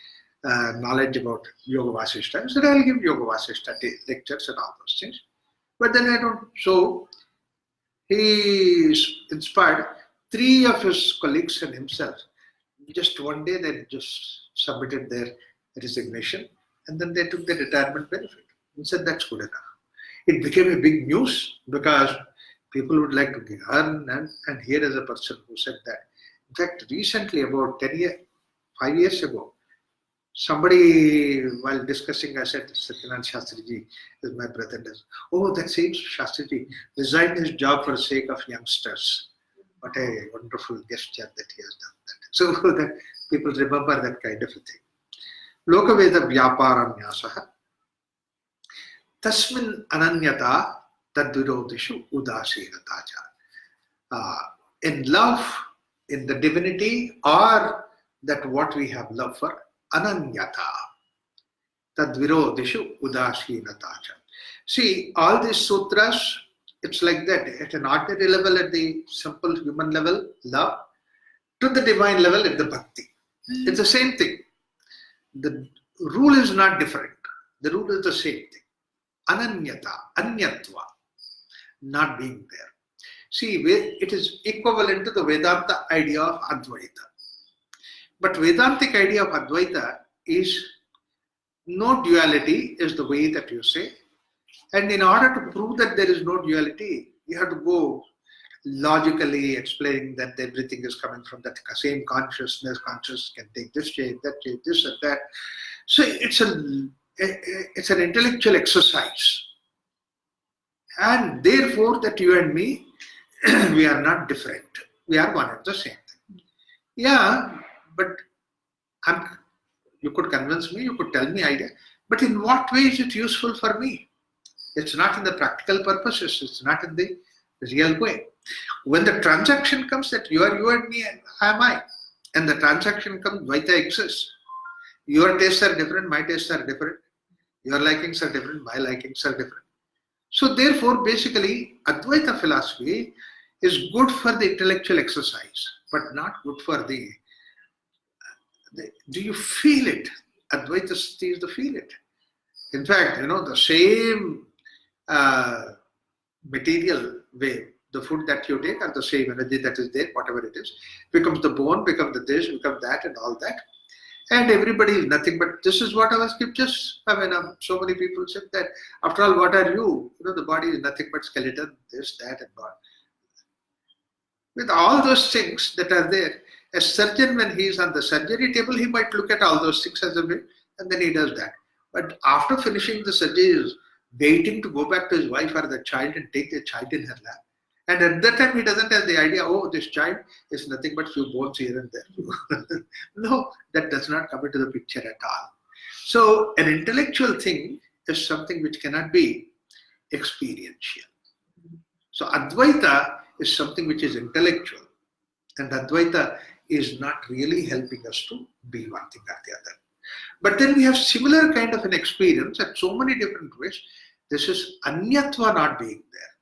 knowledge about Yoga Vasishtha. So I'll give Yoga Vasishtha lectures and all those things. But then I don't. So he inspired 3 of his colleagues and himself. Just one day they just submitted their resignation, and then they took the retirement benefit and said that's good enough. It became a big news because people would like to earn, and here is a person who said that. In fact, recently, about 5 years ago, somebody, while discussing, I said, Satyanarayana Shastriji is my brother. Oh, that same Shastriji resigned his job for the sake of youngsters. What a wonderful gesture that he has done that. So that people remember that kind of a thing. Lokaveda Vyaparamyasaha Tasmin Ananyata Tadvirodishu Udasinatacha. In love, in the divinity, or that what we have love for, Ananyata Tadvirodishu Udasinatacha. See, all these sutras, it's like that. At an ordinary level, at the simple human level, love, to the divine level, at the bhakti. It's the same thing. The rule is not different. The rule is the same thing. Ananyata, anyatva, not being there. See, it is equivalent to the Vedanta idea of Advaita. But Vedantic idea of Advaita is no duality, is the way that you say. And in order to prove that there is no duality, you have to go logically explaining that everything is coming from that same consciousness. Consciousness can take this shape, that shape, this and that. So it's an intellectual exercise. And therefore, that you and me, we are not different. We are one and the same thing. Yeah, but you could convince me, you could tell me idea, but in what way is it useful for me? It's not in the practical purposes, it's not in the real way. When the transaction comes that you are you and me, I am I, and the transaction comes, Dvaita exists. Your tastes are different, my tastes are different. Your likings are different, my likings are different. So therefore, basically, Advaita philosophy is good for the intellectual exercise, but not good for the do you feel it? Advaita Sati is the feel it. In fact, the same material way, the food that you take and the same energy that is there, whatever it is, becomes the bone, becomes the this, becomes that and all that. And everybody is nothing but, this is what our scriptures, so many people said that, after all, what are you? The body is nothing but skeleton, this, that and God. With all those things that are there, a surgeon, when he is on the surgery table, he might look at all those things as a way, and then he does that. But after finishing the surgery, he is waiting to go back to his wife or the child and take the child in her lap. And at that time, he doesn't have the idea, oh, this child is nothing but few bones here and there. No, that does not come into the picture at all. So, an intellectual thing is something which cannot be experiential. So Advaita is something which is intellectual, and Advaita is not really helping us to be one thing or the other. But then we have similar kind of an experience at so many different ways. This is Anyatva not being there.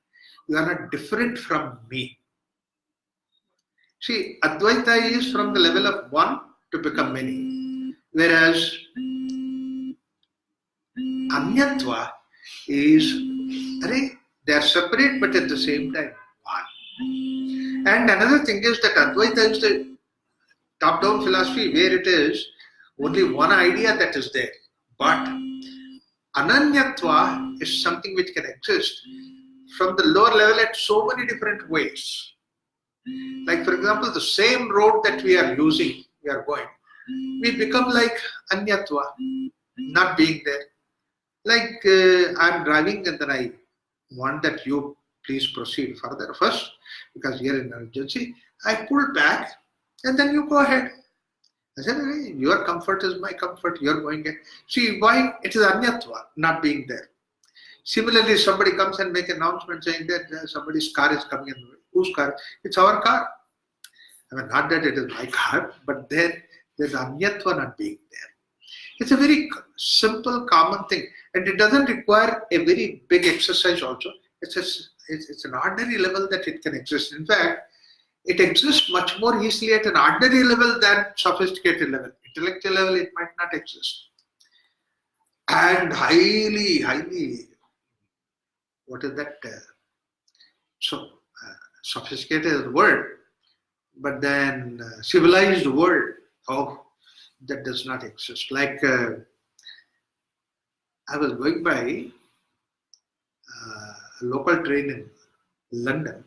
You are not different from me. See, Advaita is from the level of one to become many, whereas Anyatva is, they are separate but at the same time one. And another thing is that Advaita is the top-down philosophy where it is only one idea that is there. But Ananyatva is something which can exist from the lower level at so many different ways. Like for example, the same road that we are using, we are going, we become like Anyatva, not being there. Like I'm driving and then I want that you please proceed further first because you're in an emergency. I pull back and then you go ahead. I said, hey, your comfort is my comfort, you're going ahead. See why? It is Anyatva, not being there. Similarly, somebody comes and make an announcement saying that somebody's car is coming in. Whose car? It's our car. I mean, not that it is my car, but there's Anyatva not being there. It's a very simple, common thing, and it doesn't require a very big exercise also. It's an ordinary level that it can exist. In fact, it exists much more easily at an ordinary level than sophisticated level. Intellectual level, it might not exist. And highly, what is that? Sophisticated word, but then civilized word. Oh, that does not exist. Like I was going by a local train in London,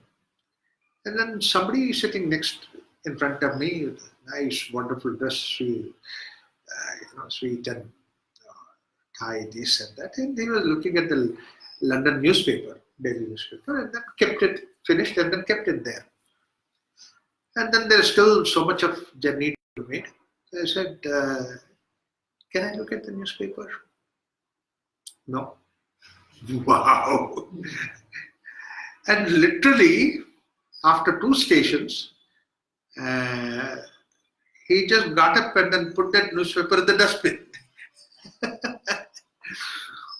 and then somebody sitting next in front of me with a nice, wonderful dress, sweet and tie, this and that, and he was looking at the London newspaper, daily newspaper, and then kept it finished and then kept it there. And then there's still so much of journey to make. I said, can I look at the newspaper? No. Wow. And literally, after 2 stations, he just got up and then put that newspaper in the dustbin.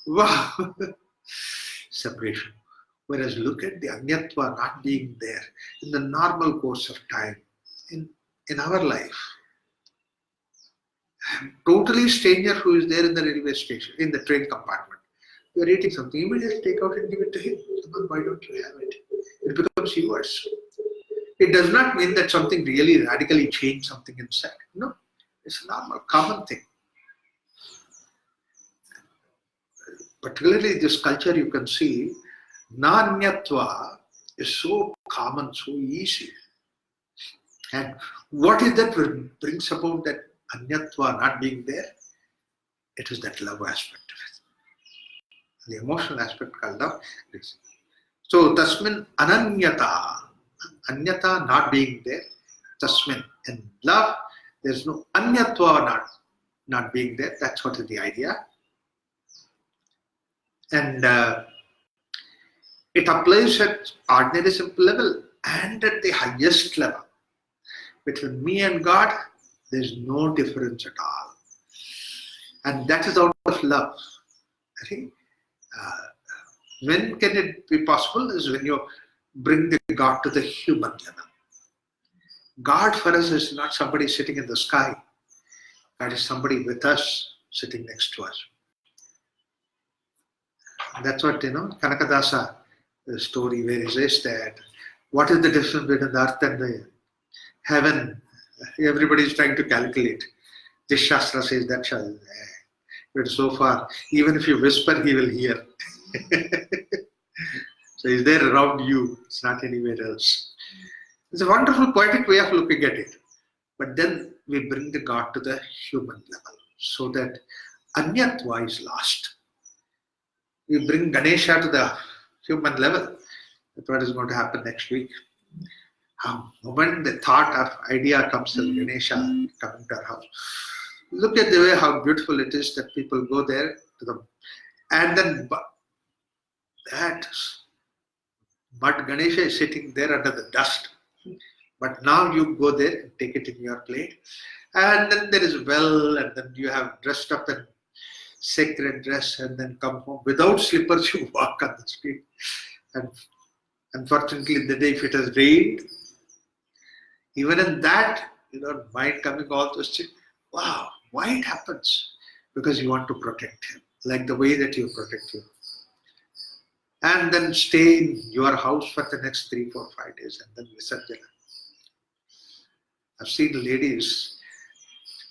Wow. Separation. Whereas look at the Anyatva not being there in the normal course of time in our life. Totally stranger who is there in the railway station, in the train compartment. You are eating something, immediately take out and give it to him. Why don't you have it? It becomes yours. It does not mean that something really radically changed something inside. No, it's a normal, common thing. Particularly this culture, you can see, Nanyatva is so common, so easy. And what is that brings about that Anyatva not being there? It is that love aspect of it. The emotional aspect called love. So, Tasmin Ananyata, Anyata not being there, Tasmin. In love, there's no Anyatva not being there. That's what is the idea. And it applies at ordinary simple level and at the highest level. Between me and God, there's no difference at all. And that is out of love. Okay? When can it be possible? Is when you bring the God to the human level. God for us is not somebody sitting in the sky. God is somebody with us, sitting next to us. That's what, Kanakadasa, the story where he says that, what is the difference between the earth and the heaven? Everybody is trying to calculate. This Shastra says that shall. But so far, even if you whisper, he will hear. So he's there around you, it's not anywhere else. It's a wonderful poetic way of looking at it. But then we bring the God to the human level so that Anyatva is lost. We bring Ganesha to the human level. That's what is going to happen next week. When the thought of idea comes to Ganesha coming to our house, look at the way how beautiful it is that people go there to them. And then that But Ganesha is sitting there under the dust. But now you go there and take it in your plate. And then there is well, and then you have dressed up in sacred dress and then come home. Without slippers, you walk on the street. And unfortunately, the day if it has rained, even in that, mind coming all those things. Wow, why it happens? Because you want to protect him, like the way that you protect him. And then stay in your house for the next 3, 4, 5 days and then Visarjana. I've seen ladies,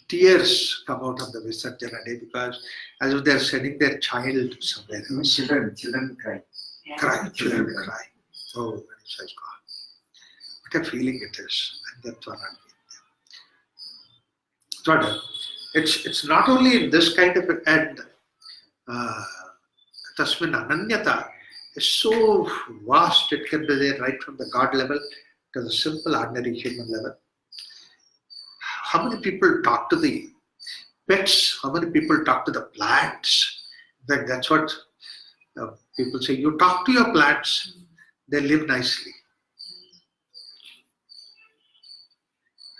tears come out on the Visarjana day because as if they're sending their child somewhere Even else. children cry. Children cry. Oh, Ganesha is gone. What a feeling it is. And that's what I'm doing. It's not only in this kind of and Tasmin Ananyata is so vast, it can be there right from the God level to the simple ordinary human level. How many people talk to the pets? How many people talk to the plants? In fact, that's what people say. You talk to your plants, they live nicely.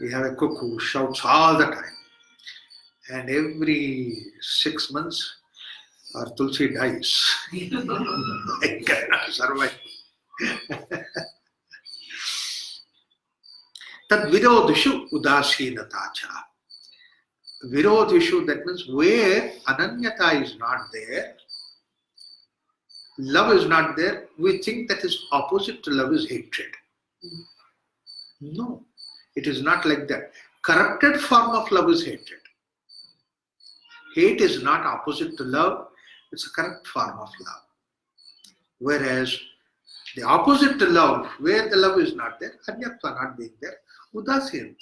We have a cook who shouts all the time. And every 6 months, our Tulsi dies. I cannot survive. Tad virodhishu udasinatacha. Virodhishu, that means where ananyata is not there, love is not there, we think that is opposite to love is hatred. No, it is not like that. Corrupted form of love is hatred. Hate is not opposite to love, it's a correct form of love. Whereas the opposite to love, where the love is not there, anyatva not being there, udasinatacha.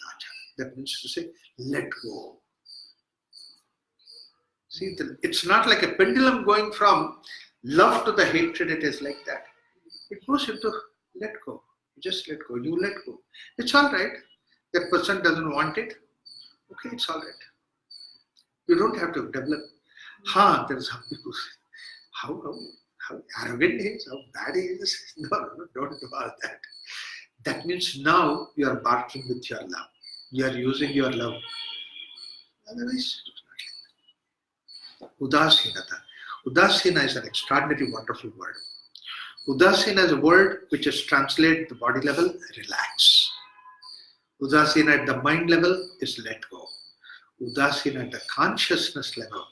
That means to say, let go. See, it's not like a pendulum going from love to the hatred, it is like that. It goes into let go. Just let go. You let go. It's all right. That person doesn't want it. Okay, it's all right. You don't have to develop. There are some people say, how arrogant he is, how bad he is. No, don't do all that. That means now you are barking with your love. You are using your love. Otherwise, it's not like that. Udasinata. Udasina is an extraordinary, wonderful word. Udasina is a word which is translated at the body level, relax. Udasina at the mind level is let go. Udasina at the consciousness level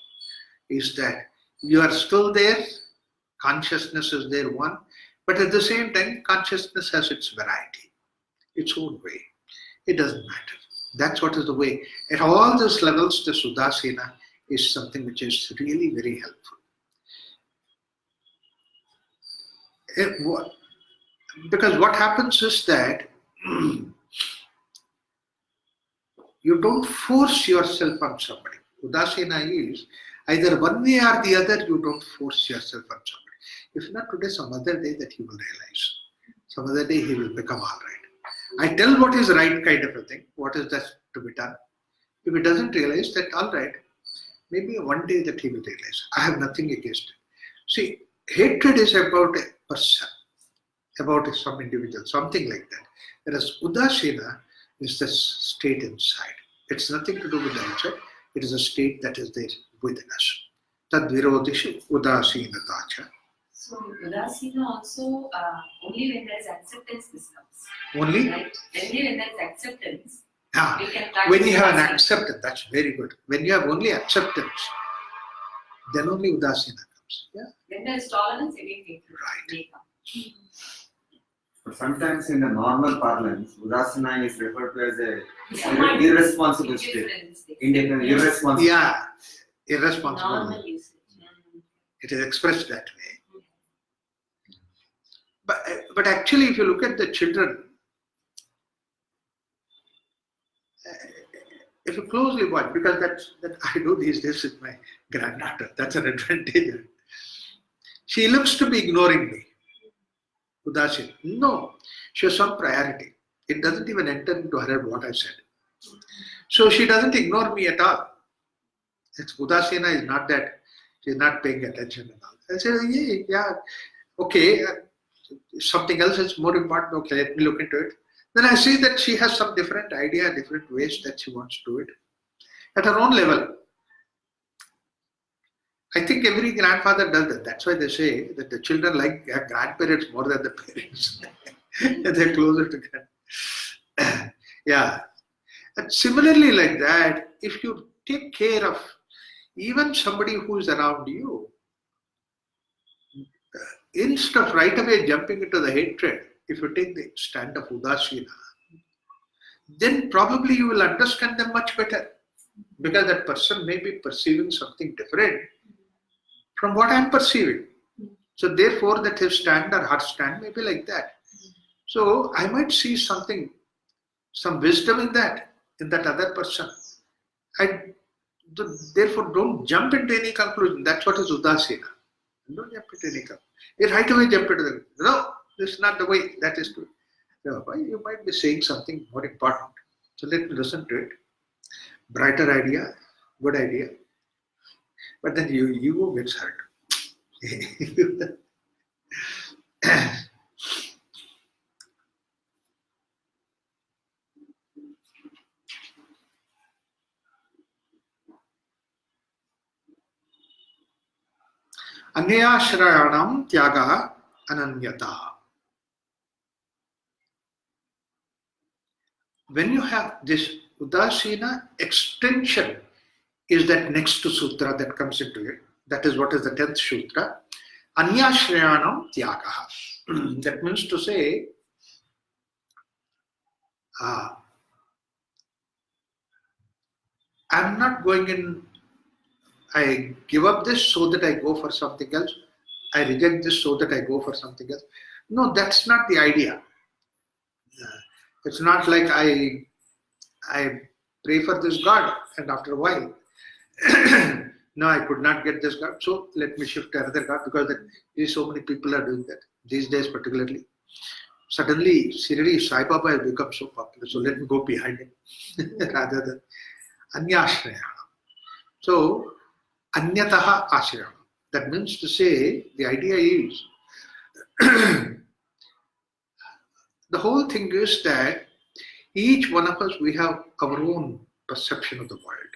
is that you are still there, consciousness is there one, but at the same time, consciousness has its variety, its own way. It doesn't matter. That's what is the way. At all these levels, this Udasina is something which is really very helpful. Because what happens is that you don't force yourself on somebody. Udasina is either one way or the other, you don't force yourself on somebody. If not today, some other day that he will realize. Some other day he will become all right. I tell what is right kind of a thing, what is that to be done. If he doesn't realize that, all right, maybe one day that he will realize. I have nothing against it. See, hatred is about a person, about some individual, something like that. Whereas Udasina is the state inside. It's nothing to do with the outside. It is a state that is there within us. Tad virodhishu udasinatacha. So Udasina also, only when there is acceptance this comes. Only? Right? Only when there is acceptance, Ah, we can practice when you have an Udasina. acceptance, that's very good. When you have only acceptance, then only Udasina comes. Yeah, When there is tolerance, again right. may come. But sometimes in the normal parlance, Udasina is referred to as a Yeah. irresponsible state. Indifference. Indifferent, irresponsible. Yeah, irresponsible. Normal usage. It is expressed that way. But actually, if you look at the children, if you closely watch, because that I do these days with my granddaughter, that's an advantage. She looks to be ignoring me. Udasin. No, she has some priority. It doesn't even enter into her head what I said. So she doesn't ignore me at all. It's Udasina is not that, she's not paying attention and all. I said, yeah, okay. something else is more important. Okay, let me look into it. Then I see that she has some different idea, different ways that she wants to do it at her own level. I think every grandfather does that. That's why they say that the children like their grandparents more than the parents. They're closer to grand. Yeah. And similarly, like that, if you take care of even somebody who is around you, instead of right away jumping into the hatred, if you take the stand of Udasina, then probably you will understand them much better. Because that person may be perceiving something different from what I'm perceiving. So therefore that his stand or her stand may be like that. So I might see something, some wisdom in that other person. Therefore don't jump into any conclusion. That's what is Udasina. Don't jump into any conclusion. You right away jump into the, no, this is not the way, that is true. No, you might be saying something more important. So let me listen to it. Brighter idea, good idea. But then your ego gets hurt. Anyashrayanam tyaga ananyata. When you have this Udasina, extension is that next sutra that comes into it. That is what is the 10th sutra. Anyashrayanam tyagaha. That means to say, I'm not going in, I give up this so that I go for something else. I reject this so that I go for something else. No, that's not the idea. It's not like I pray for this God and after a while, no, I could not get this God, so let me shift to another God because so many people are doing that these days particularly. Suddenly, Siriri Sai Baba has become so popular, so let me go behind him rather than Anyashraya. So, Anyataha Ashraya. That means to say, the idea is, the whole thing is that each one of us, we have our own perception of the world,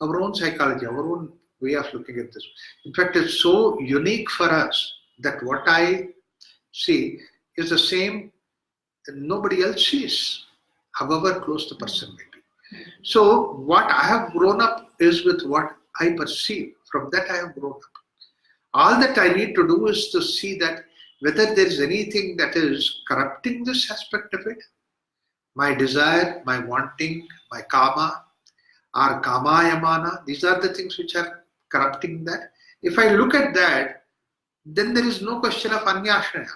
our own psychology, our own way of looking at this. In fact, it's so unique for us that what I see is the same that nobody else sees, however close the person may be. So what I have grown up is with what I perceive. From that I have grown up. All that I need to do is to see that whether there is anything that is corrupting this aspect of it, my desire, my wanting, my karma, or kamayamana, these are the things which are corrupting that. If I look at that, then there is no question of anyashraya.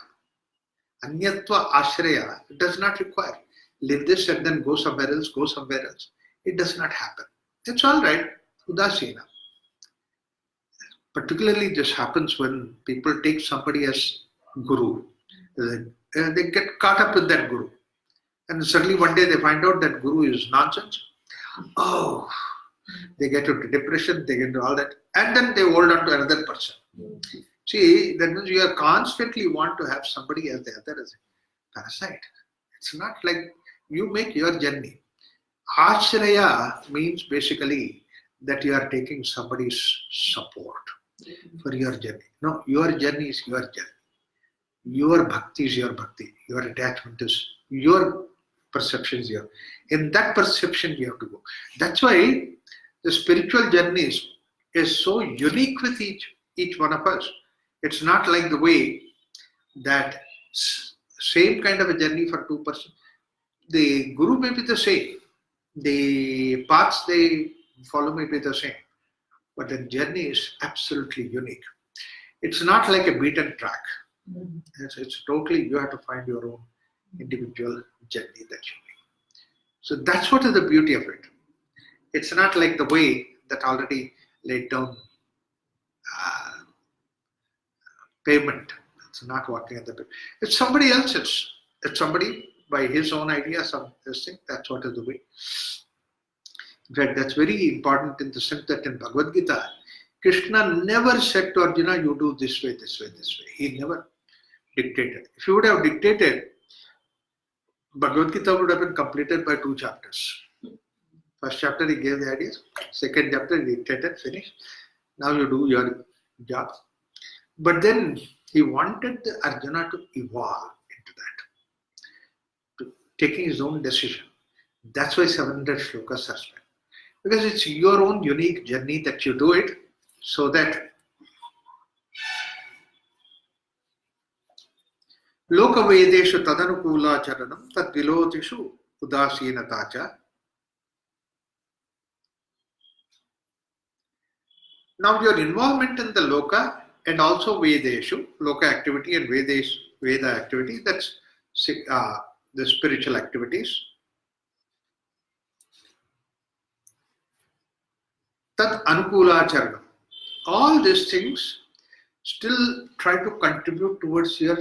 Anyatva ashraya does not require live this and then go somewhere else, go somewhere else. It does not happen. It's all right, Udasina. Particularly this happens when people take somebody as guru. They get caught up with that guru. And suddenly one day they find out that guru is nonsense. Oh, they get into depression, they get into all that. And then they hold on to another person. See, that means you are constantly want to have somebody as the other as a parasite. It's not like you make your journey. Ashraya means basically that you are taking somebody's support for your journey. No, your journey is your journey. Your bhakti is your bhakti. Your attachment is your perception is your. In that perception you have to go. That's why the spiritual journey is so unique with each one of us. It's not like the way that same kind of a journey for two persons. The guru may be the same. The paths they follow may be the same. But the journey is absolutely unique. It's not like a beaten track. It's totally, you have to find your own individual journey that you make. So that's what is the beauty of it. It's not like the way that already laid down pavement. It's not walking at the pavement. It's somebody else's. It's somebody by his own idea, this thing. That's what is the way. In fact, that's very important in the sense that in Bhagavad Gita, Krishna never said to Arjuna, you do this way, this way, this way. He never. dictated. If you would have dictated, Bhagavad Gita would have been completed by 2 chapters. First chapter he gave the ideas, second chapter he dictated, finished. Now you do your job. But then he wanted Arjuna to evolve into that, to taking his own decision. That's why 700 shlokas are spent. Because it's your own unique journey that you do it, so that Lokavedeshu tadanukula charanam tad vilotishu udasinatacha. Now your involvement in the Loka and also Vedeshu, Loka activity and Veda activity, that's the spiritual activities. Tad Anukula Charanam. All these things still try to contribute towards your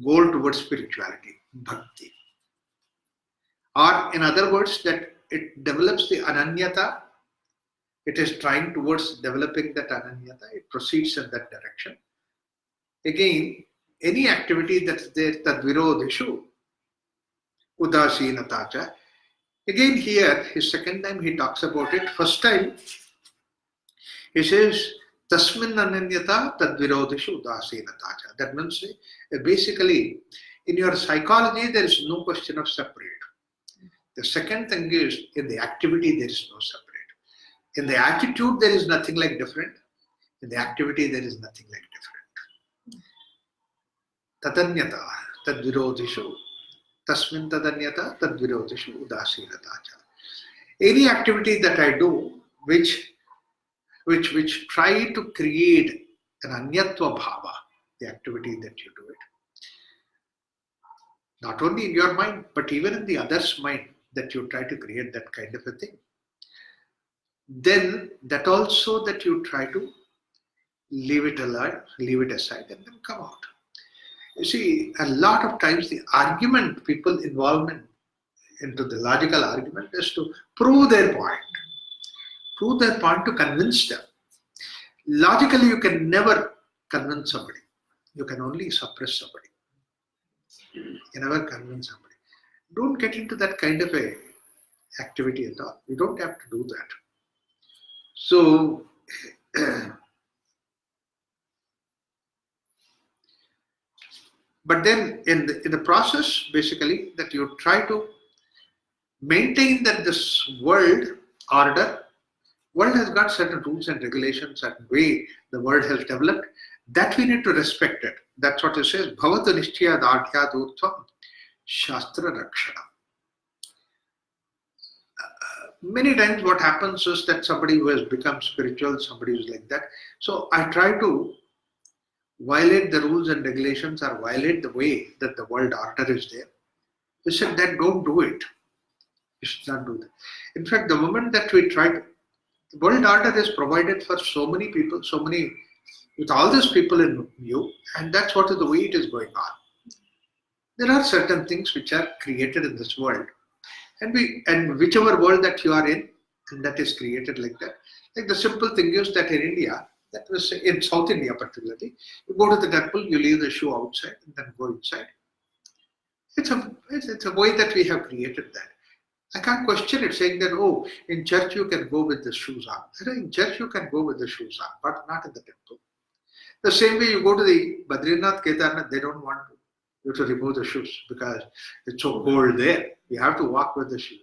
goal towards spirituality, bhakti. Or in other words, that it develops the ananyata. It is trying towards developing that ananyata. It proceeds in that direction. Again, any activity that's there, tadvirodhishu, udasinatacha. Again here, his second time he talks about it. First time, he says, tasmin ananyata tadvirodhishu udasinatacha. That means, basically, in your psychology, there is no question of separate. The second thing is, in the activity, there is no separate. In the attitude, there is nothing like different. In the activity, there is nothing like different. Tadanyata, tadvirodhishu, tasmin tadanyata, tadvirodhishu, udasinatacha. Any activity that I do, which try to create an anyatva bhava, the activity that you do it, not only in your mind, but even in the other's mind, that you try to create that kind of a thing. Then that also that you try to leave it alive, leave it aside, and then come out. You see, a lot of times the argument, people involvement into the logical argument is to prove their point to convince them. Logically, you can never convince somebody. You can only suppress somebody. You never convince somebody. Don't get into that kind of a activity at all. You don't have to do that. So, but then in the process, basically, that you try to maintain that this world has got certain rules and regulations, certain way the world has developed, that we need to respect it. That's what it says, bhavata nishchaya dadhya durtvam shastra rakshana. Many times what happens is that somebody who has become spiritual, somebody who is like that. So I try to violate the rules and regulations or violate the way that the world order is there. We said that don't do it. You should not do that. In fact, the moment that we tried, the world order is provided for so many people, with all these people in view, and that's what is the way it is going on. There are certain things which are created in this world. And whichever world that you are in, and that is created like that. Like the simple thing is that in India, that was in South India particularly, you go to the temple, you leave the shoe outside and then go inside. It's a way that we have created that. I can't question it saying that, oh, in church you can go with the shoes on. I know in church you can go with the shoes on, but not in the temple. The same way you go to the Badrinath, Kedarnath, they don't want you to remove the shoes because it's so cold there. You have to walk with the shoe.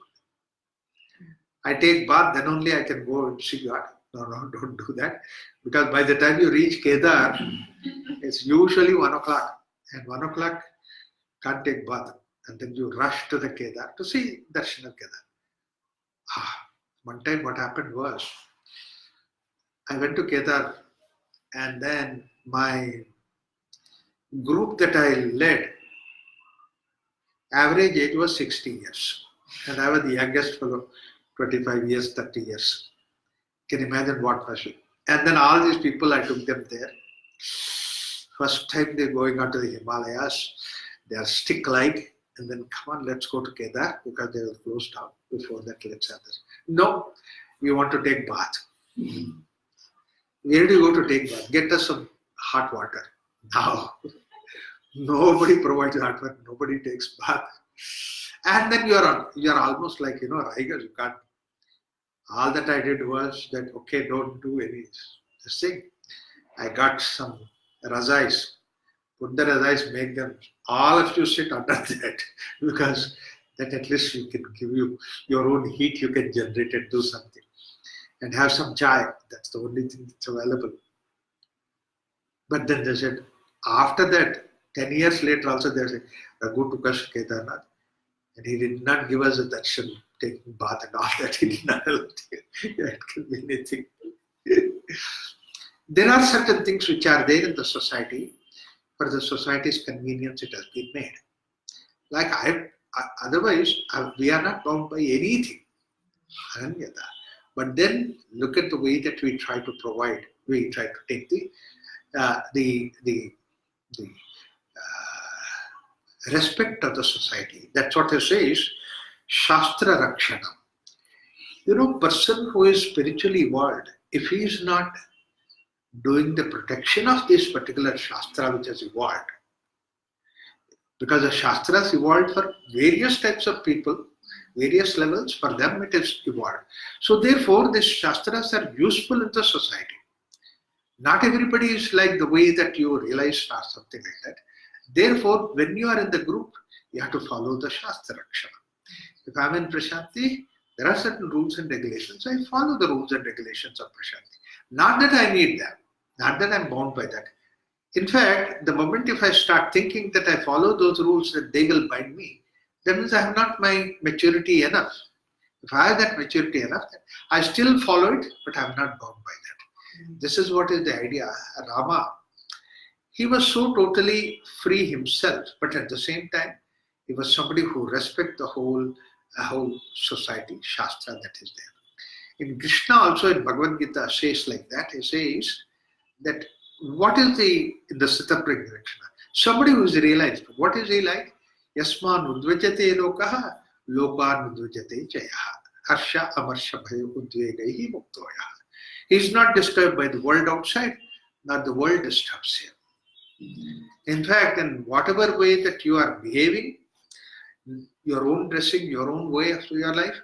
I take bath, then only I can go and see God. No, don't do that. Because by the time you reach Kedar, it's usually 1 o'clock. And 1 o'clock, can't take bath. And then you rush to the Kedar to see Darshan of Kedar. One time what happened was, I went to Kedar and then my group that I led, average age was 60 years. And I was the youngest fellow, 25 years, 30 years. Can you imagine what was it? And then all these people, I took them there. First time they're going out to the Himalayas, they are stick-like, and then come on, let's go to Kedar because they were closed down. Before that, let's have this. No, we want to take bath. Where do you go to take bath? Get us some hot water. Now, Nobody provides hot water, nobody takes bath. And then you're almost like, Raigas, you can't. All that I did was that, okay, don't do any this thing. I got some razais, put the razais, make them, all of you sit under that because that at least you can give you your own heat, you can generate and do something. And have some chai, that's the only thing that's available. But then they said, after that, 10 years later also they said, Raghu took us to Kedarnath and he did not give us a darshan, taking bath and all that. He did not help. It can be anything. There are certain things which are there in the society. For the society's convenience, it has been made. Like otherwise, we are not bound by anything. Ananyata. But then look at the way that we try to provide. We try to take the respect of the society. That's what it says, Shastra Rakshana. Person who is spiritually evolved, if he is not doing the protection of this particular Shastra which has evolved, because the Shastras evolved for various types of people, various levels, for them it is evolved. So therefore, these Shastras are useful in the society. Not everybody is like the way that you realize or something like that. Therefore, when you are in the group, you have to follow the Shastra Rakshana. If I am in Prashanti, there are certain rules and regulations. I follow the rules and regulations of Prashanti. Not that I need them, not that I am bound by that. In fact, the moment if I start thinking that I follow those rules, that they will bind me, that means I have not my maturity enough. If I have that maturity enough, I still follow it, but I am not bound by that. This is what is the idea. Rama, he was so totally free himself, but at the same time, he was somebody who respected the whole society, Shastra that is there. In Krishna also in Bhagavad Gita says like that. He says that what is in the Sita Pragnakshana? Somebody who is realized. What is he like? Yasman udvajate lokaha, lokan udvajate jayaha. Harsha amarsha bhayo udvegaihi muktoyaha. He is not disturbed by the world outside, not the world disturbs him. In fact, in whatever way that you are behaving, your own dressing, your own way of your life,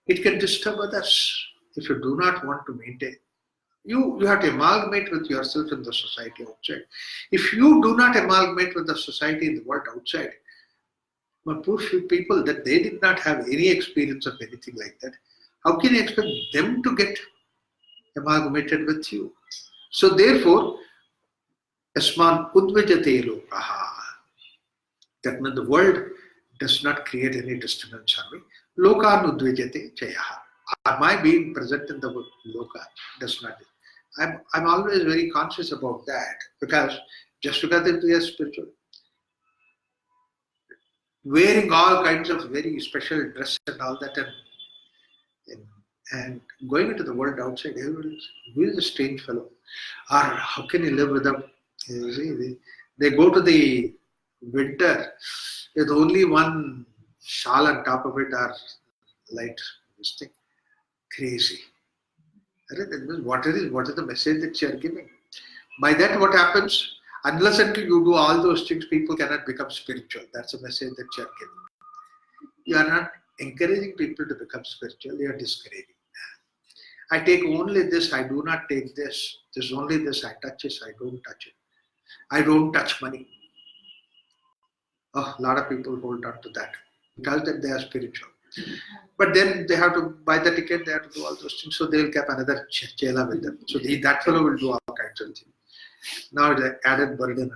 it can disturb others if you do not want to maintain. You have to amalgamate with yourself in the society outside. If you do not amalgamate with the society in the world outside, but poor few people that they did not have any experience of anything like that, how can you expect them to get amalgamated with you? So therefore, Asman udvajate lokaha. That means the world does not create any disturbance on me. Lokan udvajate jayaha. My being present in the loka does not. I'm always very conscious about that, because just because we are spiritual, wearing all kinds of very special dress and all that, and going into the world outside, everybody is, who is a strange fellow? Or how can you live with them? You see, they go to the winter with only one shawl on top of it or light. This thing, crazy. What is the message that you are giving? By that, what happens? Unless until you do all those things, people cannot become spiritual. That's a message that you are giving. You are not encouraging people to become spiritual, you are discouraging. I take only this, I do not take this. There's only this, I touch this, I don't touch it. I don't touch money. Oh, a lot of people hold on to that because that they are spiritual. But then they have to buy the ticket, they have to do all those things, so they will keep another chela with them. So that fellow will do all kinds of things. Now it's an added burden.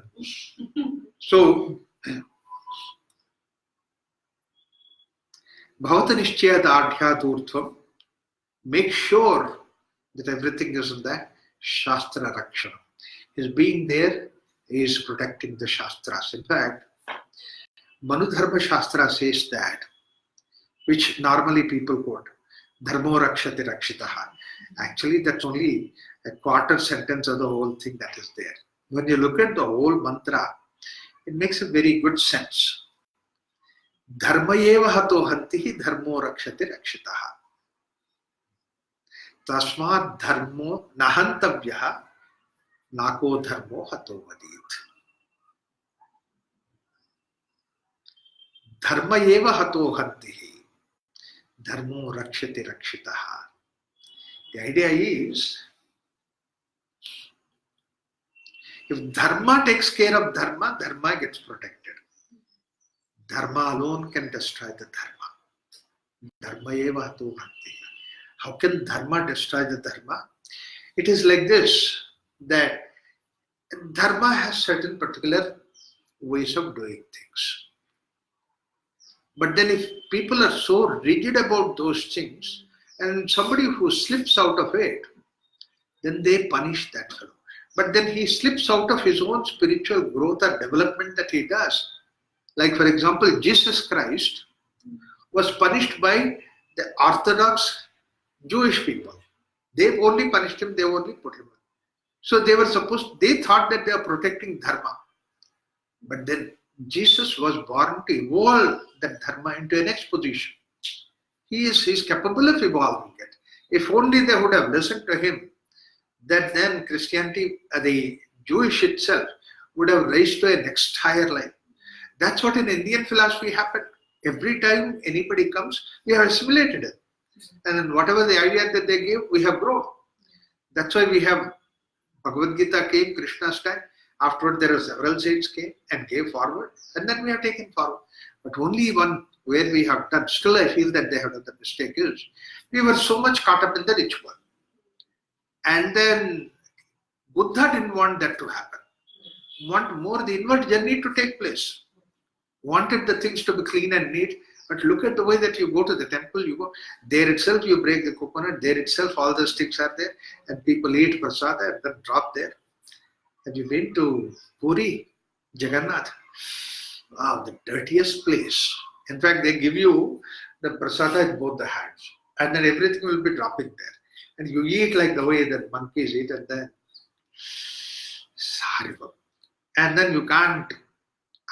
So, Bhavata Nishchaya Adhya Durtvam, make sure that everything is in the Shastra Rakshana. His being there is protecting the Shastras. In fact, Manudharma Shastra says that, which normally people quote, Dharmo Rakshati Rakshitaha. Actually, that's only a quarter sentence of the whole thing that is there. When you look at the whole mantra, it makes a very good sense. Dharma eva hato hantihi dharmo rakshati rakshitaha. Tasmat dharmo nahantavyaha nako dharmo hato vadit. dharma eva hato hantihi, dharmo rakshati rakshitaha. The idea is, if dharma takes care of dharma, dharma gets protected. Dharma alone can destroy the dharma. Dharma eva hato hantihi. How can dharma destroy the dharma? It is like this, that dharma has certain particular ways of doing things. But then if people are so rigid about those things, and somebody who slips out of it, then they punish that fellow. But then he slips out of his own spiritual growth or development that he does. Like for example, Jesus Christ was punished by the Orthodox Jewish people. They only punished him, they only put him. So they thought that they are protecting dharma. But then Jesus was born to evolve that dharma into an next position. He is capable of evolving it. If only they would have listened to him, that then Christianity, the Jewish itself, would have raised to a next higher line. That's what in Indian philosophy happened. Every time anybody comes, we have assimilated it. And then whatever the idea that they gave, we have grown. That's why we have Bhagavad Gita came, Krishna's time. Afterward, there were several saints came and gave forward, and then we have taken forward. But only one where we have done, still I feel that they have done the mistake is, we were so much caught up in the ritual. And then Buddha didn't want that to happen. Want more the inward journey to take place. Wanted the things to be clean and neat. But look at the way that you go to the temple, you go, there itself you break the coconut, there itself all the sticks are there, and people eat prasada and then drop there. Have you been to Puri, Jagannath? Wow, the dirtiest place. In fact, they give you the prasada in both the hands, and then everything will be dropping there. And you eat like the way that monkeys eat, and then it's horrible. And then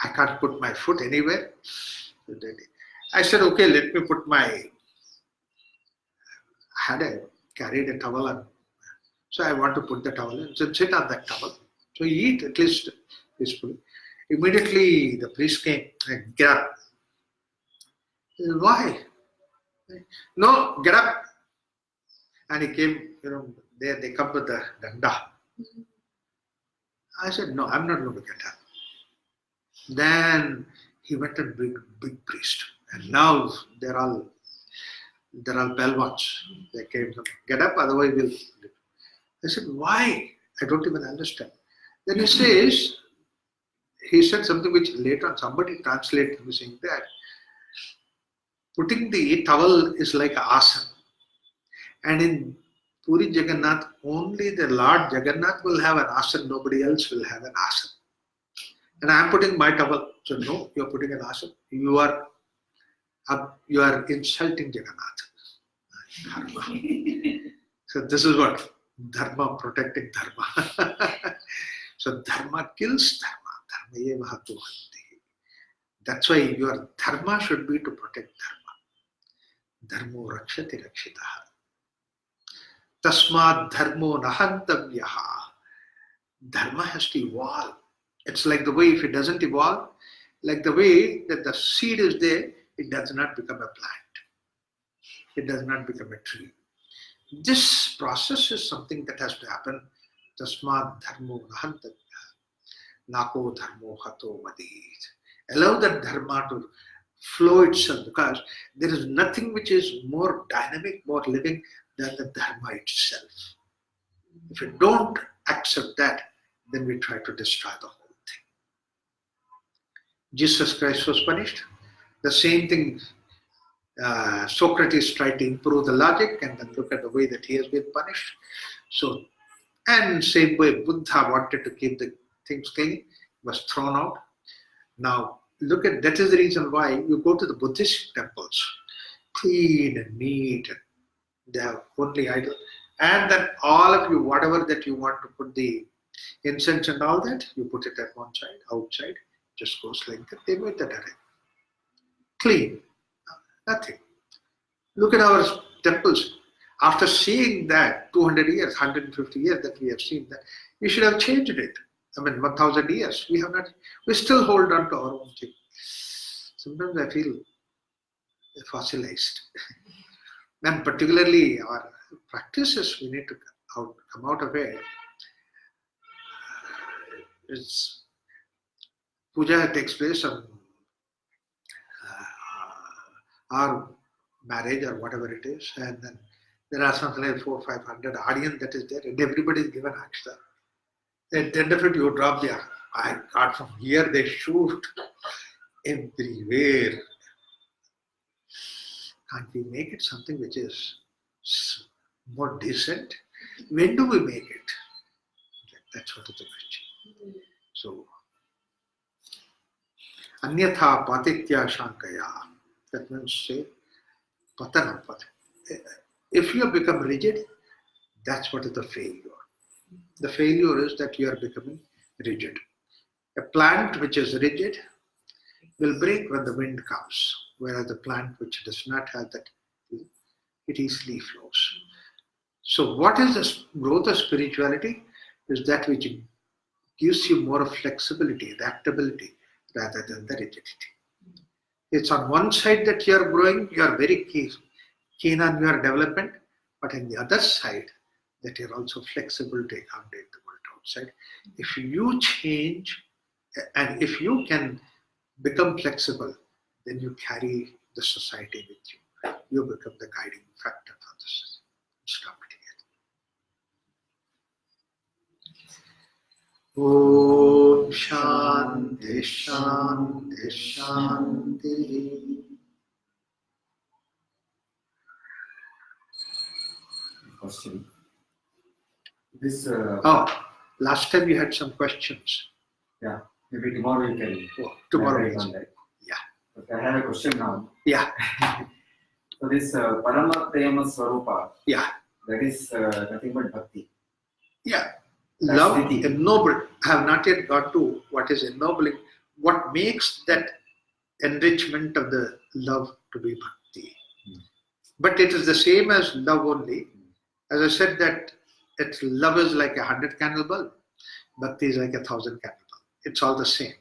I can't put my foot anywhere. I said, okay, let me put carried a towel on. So I want to put the towel in. So sit on that towel. So you eat at least peacefully. Immediately the priest came and get up. He said, why? No, get up. And he came, there they come with the danda. I said, no, I'm not going to get up. Then he went and big priest. And now they're all pelwats. They came to get up, otherwise we'll. I said, why? I don't even understand. Then he said something which later on somebody translated me saying that putting the towel is like asana. And in Puri Jagannath, only the Lord Jagannath will have an asana, nobody else will have an asana. And I am putting my towel. So no, you are putting an asana. You are insulting Jagannath. So this is what dharma, protecting dharma. So dharma kills dharma. Dharma eva hato hanti. That's why your dharma should be to protect dharma. Dharmo rakshati rakshitaha. Tasmad dharmo nahantavyaha. Dharma has to evolve. It's like the way if it doesn't evolve, like the way that the seed is there, it does not become a plant. It does not become a tree. This process is something that has to happen. Tasmad dharmo nahantavyaha. Nako dharmo hato madit. Allow that dharma to flow itself, because there is nothing which is more dynamic, more living than the dharma itself. If we don't accept that, then we try to destroy the whole thing. Jesus Christ was punished. The same thing, Socrates tried to improve the logic, and then look at the way that he has been punished. So, and same way Buddha wanted to keep the things clean, was thrown out. Now, look at, that is the reason why you go to the Buddhist temples, clean and neat, and they have only idol. And then all of you, whatever that you want to put the incense and all that, you put it at one side, outside, just goes like that. They made that array. Clean, nothing. Look at our temples. After seeing that 200 years, 150 years that we have seen that, we should have changed it. 1,000 years. We have not. We still hold on to our own thing. sometimes I feel fossilized. And particularly our practices, we need to come out of it. It's puja takes place on our marriage or whatever it is, and then there are something like 400 or 500 audience that is there, and everybody is given akshta. At the end of it, you drop the I got from here, they shoot everywhere. Can't we make it something which is more decent? When do we make it? That's what is the question. So, anyatha patitya shankaya. That means say, patana. If you have become rigid, that's what is the failure. The failure is that you are becoming rigid. A plant which is rigid will break when the wind comes, whereas the plant which does not have that, it easily flows. So what is the growth of spirituality? Is that which gives you more of flexibility, adaptability, rather than the rigidity. It's on one side that you are growing, you are very keen on your development, but on the other side, that you're also flexible to accommodate the world outside. If you change, and if you can become flexible, then you carry the society with you. You become the guiding factor for this. Stop it here. Om Shanti Shanti Shanti. Question. This. Last time you had some questions. Yeah. Maybe tomorrow you can. Oh, tomorrow. That. Yeah. But I have a question now. Yeah. So this Parama Prema Swarupa. Yeah. That is nothing but bhakti. Yeah. That's Love, the thing. ennobled. I have not yet got to what is ennobling. What makes that enrichment of the love to be bhakti? But it is the same as love only. As I said that love is like 100 candle bulb. Bhakti is like 1,000 candle bulb. It's all the same.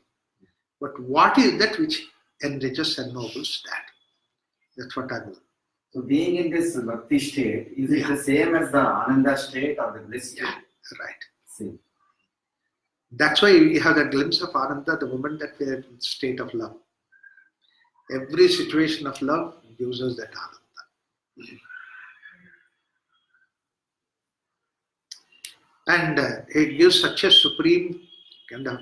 But what is that which enriches and ennobles that? That's what I will. So being in this bhakti state, is it the same as the ananda state or the bliss state? Yeah, right. Same. That's why we have that glimpse of Ananda the moment that we are in the state of love. Every situation of love gives us that Ananda. And it gives such a supreme kind of,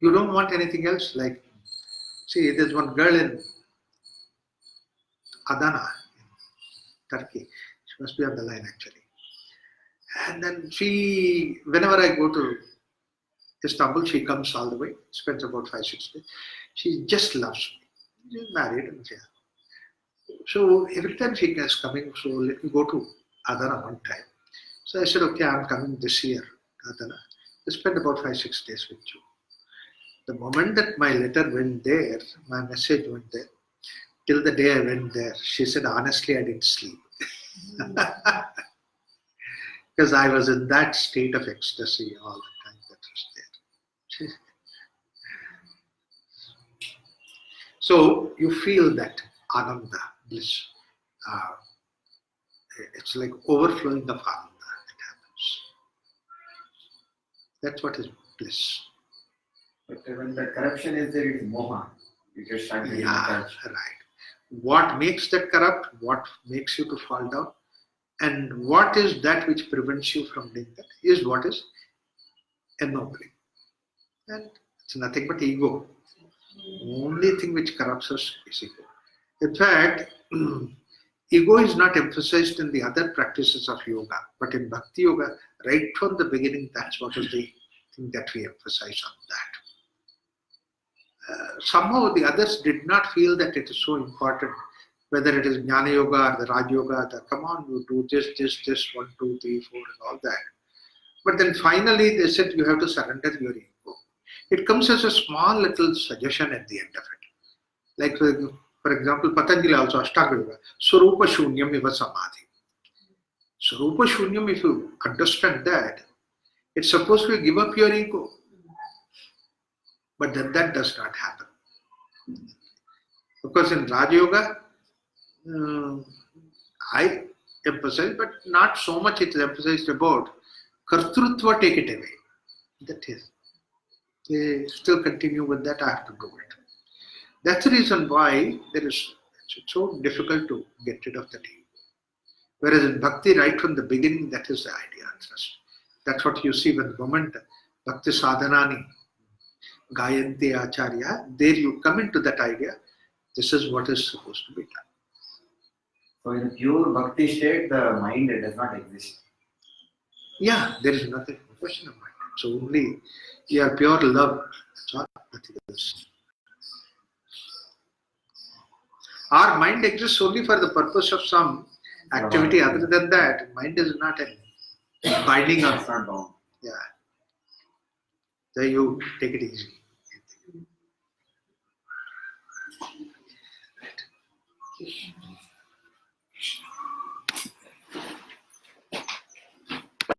you don't want anything else. Like, see, there's one girl in Adana, in Turkey. She must be on the line actually. And then whenever I go to Istanbul, she comes all the way, spends about 5-6 days. She just loves me. She's married and so every time she is coming, so let me go to Adana one time. So I said, okay, I'm coming this year, Adana. I spend about 5-6 days with you. The moment that my letter went there, my message went there, till the day I went there, she said, honestly, I didn't sleep. Because I was in that state of ecstasy all the time that was there. So you feel that Ananda, bliss. It's like overflowing of Ananda that happens. That's what is bliss. But when the corruption is there, it's moha. You just start getting attached. Right. What makes that corrupt? What makes you to fall down? And what is that which prevents you from doing that? Is what is ennobling. And it's nothing but ego. Only thing which corrupts us is ego. In fact, ego is not emphasized in the other practices of yoga, but in Bhakti Yoga, right from the beginning, that's what is the thing that we emphasize on that. Somehow the others did not feel that it is so important, whether it is Jnana Yoga or the Raj Yoga, come on, you do this, 1, 2, 3, 4, and all that. But then finally they said you have to surrender your ego. It comes as a small little suggestion at the end of it. Like for example, Patanjali also, Ashtanga Yoga, Swarupa Shunyam Iva Samadhi. Swarupa Shunyam, if you understand that, it's supposed to give up your ego. But then that does not happen. Of course, in Raja Yoga, I emphasize, but not so much it is emphasized about kartrutva, take it away. That is, they still continue with that, I have to do it. That's the reason why it's so difficult to get rid of the ego. Whereas in bhakti, right from the beginning, that is the idea. That's what you see when the moment bhakti sadhanani, gayanti acharya, there you come into that idea. This is what is supposed to be done. So in pure bhakti state, the mind does not exist. Yeah, there is nothing, no question of mind. So only your pure love, that's all, nothing else. Our mind exists only for the purpose of some activity. Other than that, mind is not a binding on. It's not bound. Yeah. There you take it easy. Okay.